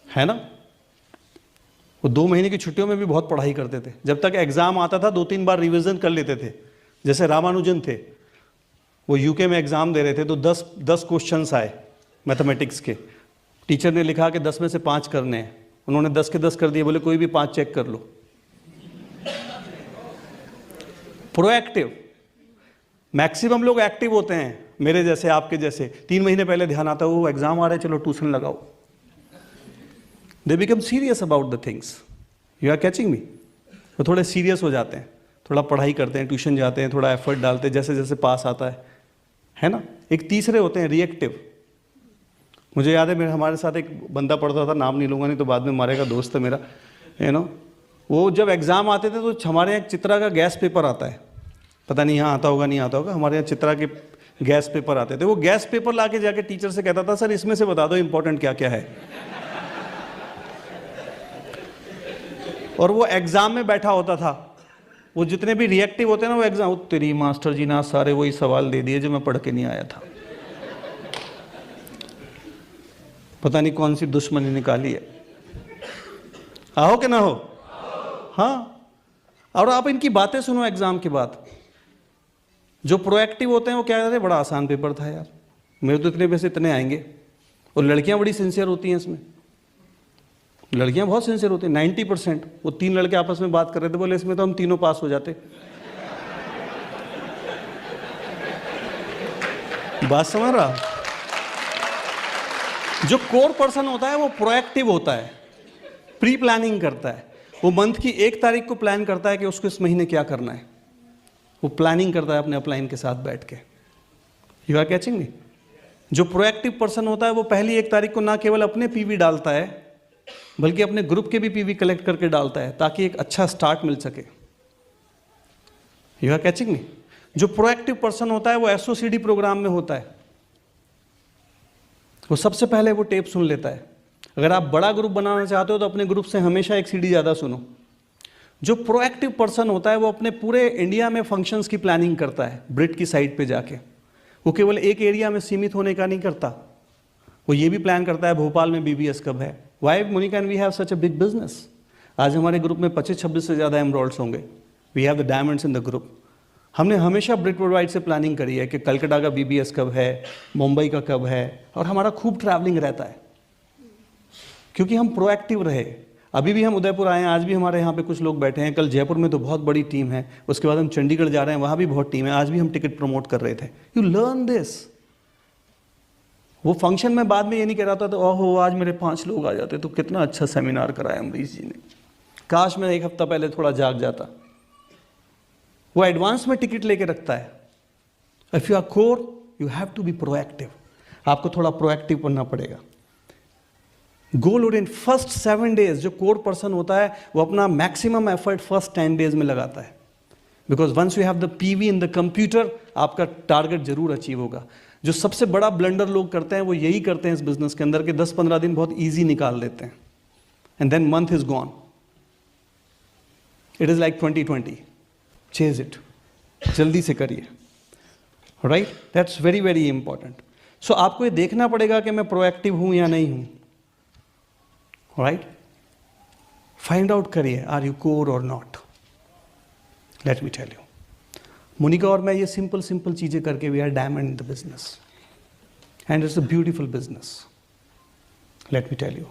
है ना? वो 2 महीने की छुट्टियों में भी बहुत पढ़ाई करते थे, जब तक एग्जाम आता था 2-3 बार रिवीजन कर लेते थे। जैसे रामानुजन थे, वो यूके में एग्जाम दे रहे थे तो 10 क्वेश्चंस आए मैथमेटिक्स के। टीचर ने लिखा कि 10 में से 5 करने हैं, उन्होंने 10 के 10 कर दिए, बोले कोई भी 5 चेक कर लो। प्रोएक्टिव। मैक्सिमम लोग एक्टिव होते हैं, मेरे जैसे, आपके जैसे। 3 महीने पहले ध्यान आता है, वो एग्जाम आ रहा है, चलो ट्यूशन लगाओ। They become serious about the things. You are catching me? वो थोड़े सीरियस हो जाते हैं, थोड़ा पढ़ाई करते हैं, ट्यूशन जाते हैं, थोड़ा एफर्ट डालते हैं, जैसे जैसे पास आता है ना? एक तीसरे होते हैं रिएक्टिव। मुझे याद है, मेरे हमारे साथ एक बंदा पढ़ता था, नाम नहीं लूंगा नहीं तो बाद में मारेगा, दोस्त है मेरा, यू नो। वो जब एग्जाम आते थे तो हमारे यहाँ चित्रा का गैस पेपर आता है, पता नहीं यहाँ आता होगा नहीं आता होगा, हमारे यहाँ चित्रा के गैस पेपर आते थे। वो गैस पेपर लाके जाके टीचर से कहता था, सर इसमें से बता दो इंपॉर्टेंट क्या क्या है। और वो एग्जाम में बैठा होता था। वो जितने भी रिएक्टिव होते हैं ना, वो एग्जाम, तेरी मास्टर जी ना सारे वही सवाल दे दिए जो मैं पढ़ के नहीं आया था। पता नहीं कौन सी दुश्मनी निकाली है। आओ कि ना हो? हाँ। और आप इनकी बातें सुनो एग्जाम के बाद। जो प्रोएक्टिव होते हैं वो क्या कहते हैं, बड़ा आसान पेपर था यार, मेरे तो इतने पैसे इतने आएंगे। और लड़कियां बड़ी सिंसियर होती हैं इसमें, लड़कियां बहुत सिंसियर होती हैं, 90%। वो 3 लड़के आपस में बात कर रहे थे, बोले इसमें तो हम तीनों पास हो जाते। बात समझ रहा? जो कोर पर्सन होता है वो प्रोएक्टिव होता है, प्री प्लानिंग करता है। वो मंथ की 1 तारीख को प्लान करता है कि उसको इस महीने क्या करना है। वो प्लानिंग करता है अपने अपलाइन के साथ बैठ के। You are catching me? जो प्रोएक्टिव पर्सन होता है वो पहली 1 तारीख को ना केवल अपने पीवी डालता है, बल्कि अपने ग्रुप के भी पीवी कलेक्ट करके डालता है, ताकि एक अच्छा स्टार्ट मिल सके। You are catching me? जो प्रोएक्टिव पर्सन होता है वो एसओसीडी प्रोग्राम में होता है। वो सबसे पहले वो टेप सुन लेता है। अगर आप बड़ा ग्रुप बनाना चाहते हो तो अपने ग्रुप से हमेशा 1 सीडी ज़्यादा सुनो। जो प्रोएक्टिव पर्सन होता है वो अपने पूरे इंडिया में फंक्शंस की प्लानिंग करता है, ब्रिट की साइड पे जाके। वो केवल एक एरिया में सीमित होने का नहीं करता, वो ये भी प्लान करता है भोपाल में बीबीएस कब है। Why Monica and we have such a big business. आज हमारे ग्रुप में 25-26 से ज़्यादा एमरॉल्ड्स होंगे। We have the diamonds in the group. हमने हमेशा ब्रिट वर्ल्ड वाइड से प्लानिंग करी है कि कलकत्ता का बीबीएस कब है, मुंबई का कब है, और हमारा खूब ट्रैवलिंग रहता है क्योंकि हम प्रोएक्टिव रहे। अभी भी हम उदयपुर आए हैं, आज भी हमारे यहाँ पे कुछ लोग बैठे हैं, कल जयपुर में तो बहुत बड़ी टीम है, उसके बाद हम चंडीगढ़ जा रहे हैं, वहाँ भी बहुत टीम है, आज भी हम टिकट प्रमोट कर रहे थे। You learn this. वो फंक्शन में बाद में ये नहीं कह रहा था तो ओहो आज मेरे 5 लोग आ जाते तो कितना अच्छा सेमिनार कराया अमरीश जी ने, काश मैं 1 हफ्ता पहले थोड़ा जाग जाता। वो एडवांस में टिकट लेके रखता है। If you are core you have to be proactive. आपको थोड़ा प्रोएक्टिव बनना पड़ेगा। गोल ओरिएंट फर्स्ट 7 डेज जो कोर पर्सन होता है वो अपना मैक्सिमम एफर्ट फर्स्ट 10 डेज में लगाता है, because once you have the PV in the computer आपका टारगेट जरूर अचीव होगा। जो सबसे बड़ा ब्लंडर लोग करते हैं वो यही करते हैं इस बिजनेस के अंदर कि 10-15 दिन बहुत ईजी निकाल लेते हैं and then month is gone. It is like 2020। Chase it, जल्दी से करिए। Right, that's very very important. So आपको ये देखना पड़ेगा कि मैं प्रोएक्टिव हूं या नहीं हूं. राइट, फाइंड आउट करिए, आर यू कोर और not. Let me tell you, Monica और मैं ये सिंपल सिंपल चीजें करके we are diamond in the business and it's a beautiful business. Let me tell you,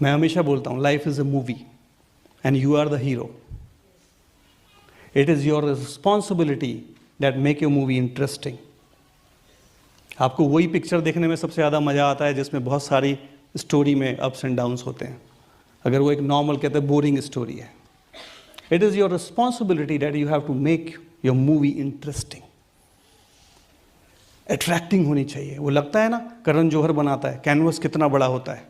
मैं हमेशा बोलता हूं life is a movie and you are the hero. It is your responsibility that make your movie interesting. आपको वही picture देखने में सबसे ज़्यादा मज़ा आता है जिसमें बहुत सारी स्टोरी में अप्स एंड डाउन्स होते हैं. अगर वो एक नॉर्मल कहते हैं बोरिंग स्टोरी है. It is your responsibility that you have to make your movie interesting, attracting होनी चाहिए. वो लगता है ना करण जौहर बनाता है, कैनवस कितना बड़ा होता है.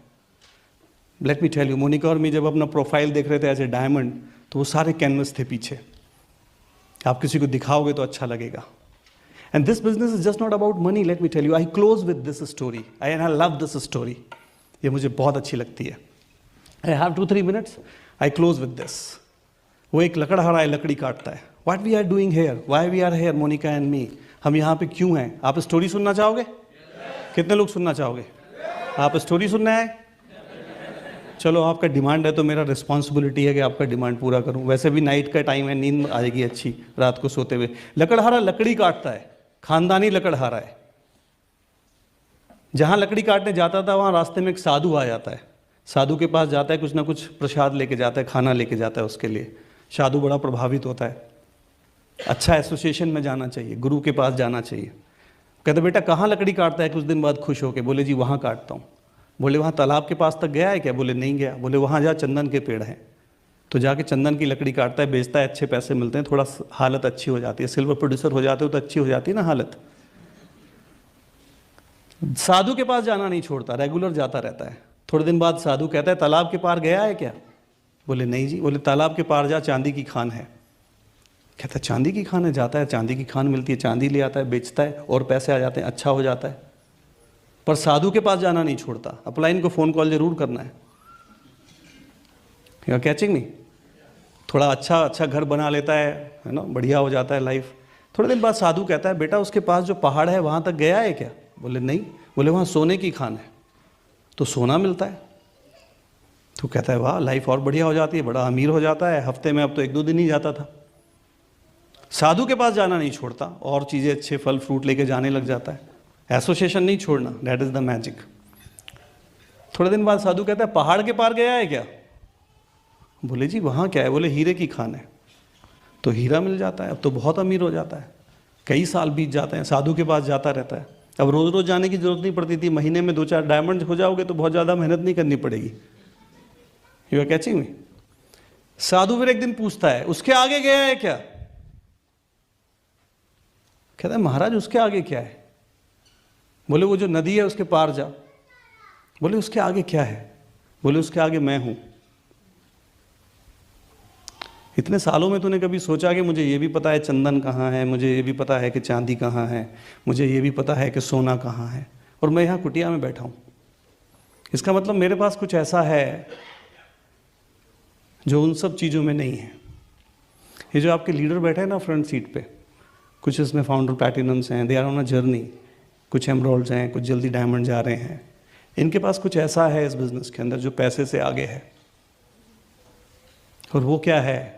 Let me tell you, Monica और मैं जब अपना प्रोफाइल देख रहे थे एज ए डायमंड, तो वो सारे कैनवस थे पीछे. आप किसी को दिखाओगे तो अच्छा लगेगा. And this business is just not about money. Let me tell you, I close with this story. I love this story. ये मुझे बहुत अच्छी लगती है. I have 2-3 minutes. I close with this. वो एक लकड़हारा है, लकड़ी काटता है. What we are doing here, why we are here, Monica and me. हम यहाँ पे क्यों हैं? आप स्टोरी सुनना चाहोगे? कितने लोग सुनना चाहोगे? आप स्टोरी सुनना है? चलो, आपका डिमांड है तो मेरा रिस्पॉन्सिबिलिटी है कि आपका डिमांड पूरा करूं. वैसे भी नाइट का टाइम है, नींद आएगी अच्छी रात को सोते हुए. लकड़हारा लकड़ी काटता है, खानदानी लकड़हारा है. जहां लकड़ी काटने जाता था वहां रास्ते में एक साधु आ जाता है. साधु के पास जाता है, कुछ ना कुछ प्रसाद लेके जाता है, खाना लेके जाता है उसके लिए. साधु बड़ा प्रभावित होता है. अच्छा एसोसिएशन में जाना चाहिए, गुरु के पास जाना चाहिए. कहते बेटा कहाँ लकड़ी काटता है? कुछ दिन बाद खुश होके बोले जी वहाँ काटता हूँ. बोले वहाँ तालाब के पास तक गया है क्या? बोले नहीं गया. बोले वहाँ जा, चंदन के पेड़ हैं. तो जाके चंदन की लकड़ी काटता है, बेचता है, अच्छे पैसे मिलते हैं, थोड़ा हालत अच्छी हो जाती है. सिल्वर प्रोड्यूसर हो जाते हो तो अच्छी हो जाती है ना हालत. साधु के पास जाना नहीं छोड़ता, रेगुलर जाता रहता है. थोड़े दिन बाद साधु कहता है तालाब के पार गया है क्या? बोले नहीं जी. बोले तालाब के पार जा, चांदी की खान है. कहता है चांदी की खान है. जाता है, चांदी की खान मिलती है, चांदी ले आता है, बेचता है और पैसे आ जाते हैं, अच्छा हो जाता है. पर साधु के पास जाना नहीं छोड़ता. अपलाइन को फ़ोन कॉल जरूर करना है. यू आर कैचिंग मी? थोड़ा अच्छा घर बना लेता है ना, बढ़िया हो जाता है लाइफ. थोड़े दिन बाद साधु कहता है बेटा उसके पास जो पहाड़ है वहाँ तक गया है क्या? बोले नहीं. बोले वहाँ सोने की खान है, तो सोना मिलता है. तो कहता है वाह, लाइफ और बढ़िया हो जाती है, बड़ा अमीर हो जाता है. हफ्ते में अब तो 1-2 दिन ही जाता था. साधु के पास जाना नहीं छोड़ता, और चीज़ें अच्छे फल फ्रूट लेके जाने लग जाता है. एसोसिएशन नहीं छोड़ना, दैट इज द मैजिक. थोड़े दिन बाद साधु कहता है पहाड़ के पार गया है क्या? बोले जी वहाँ क्या है? बोले हीरे की खान है. तो हीरा मिल जाता है, अब तो बहुत अमीर हो जाता है. कई साल बीत जाते हैं, साधु के पास जाता रहता है. अब रोज रोज जाने की जरूरत नहीं पड़ती थी. महीने में 2-4 डायमंड हो जाओगे तो बहुत ज़्यादा मेहनत नहीं करनी पड़ेगी. यू आर कैचिंग मी? साधु फिर एक दिन पूछता है उसके आगे गया है क्या? कहता है महाराज उसके आगे क्या है? बोले वो जो नदी है उसके पार जा. बोले उसके आगे क्या है? बोले उसके आगे मैं हूं. इतने सालों में तूने कभी सोचा कि मुझे ये भी पता है चंदन कहाँ है, मुझे ये भी पता है कि चांदी कहाँ है, मुझे ये भी पता है कि सोना कहाँ है, और मैं यहाँ कुटिया में बैठा हूँ? इसका मतलब मेरे पास कुछ ऐसा है जो उन सब चीज़ों में नहीं है. ये जो आपके लीडर बैठे हैं ना फ्रंट सीट पे, कुछ इसमें फाउंडर प्लैटिनम्स हैं, they are on a journey. कुछ एमरल्ड्स हैं, कुछ जल्दी डायमंड जा रहे हैं. इनके पास कुछ ऐसा है इस बिजनेस के अंदर जो पैसे से आगे है. और वो क्या है?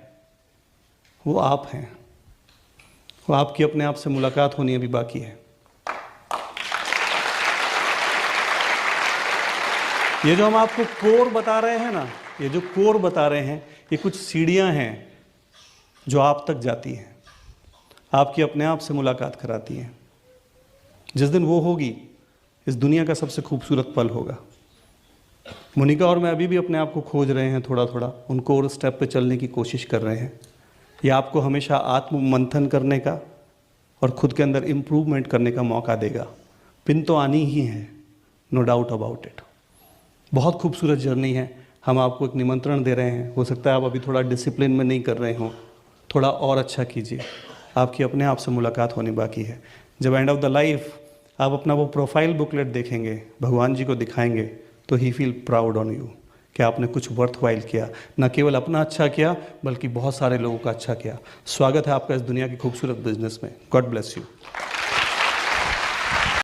वो आप हैं. वो आपकी अपने आप से मुलाकात होनी अभी बाकी है. ये जो हम आपको कोर बता रहे हैं ना, ये जो कोर बता रहे हैं, ये कुछ सीढ़ियां हैं जो आप तक जाती हैं, आपकी अपने आप से मुलाकात कराती हैं. जिस दिन वो होगी, इस दुनिया का सबसे खूबसूरत पल होगा. मोनिका और मैं अभी भी अपने आप को खोज रहे हैं, थोड़ा थोड़ा उन कोर स्टेप पे चलने की कोशिश कर रहे हैं. ये आपको हमेशा आत्म मंथन करने का और खुद के अंदर इम्प्रूवमेंट करने का मौका देगा. पिन तो आनी ही है, नो डाउट अबाउट इट. बहुत खूबसूरत जर्नी है. हम आपको एक निमंत्रण दे रहे हैं. हो सकता है आप अभी थोड़ा डिसिप्लिन में नहीं कर रहे हो, थोड़ा और अच्छा कीजिए. आपकी अपने आप से मुलाकात होनी बाकी है. जब एंड ऑफ द लाइफ आप अपना वो प्रोफाइल बुकलेट देखेंगे, भगवान जी को दिखाएंगे, तो ही फील प्राउड ऑन यू कि आपने कुछ वर्थवाइल किया. न केवल अपना अच्छा किया, बल्कि बहुत सारे लोगों का अच्छा किया. स्वागत है आपका इस दुनिया की खूबसूरत बिजनेस में. God bless you.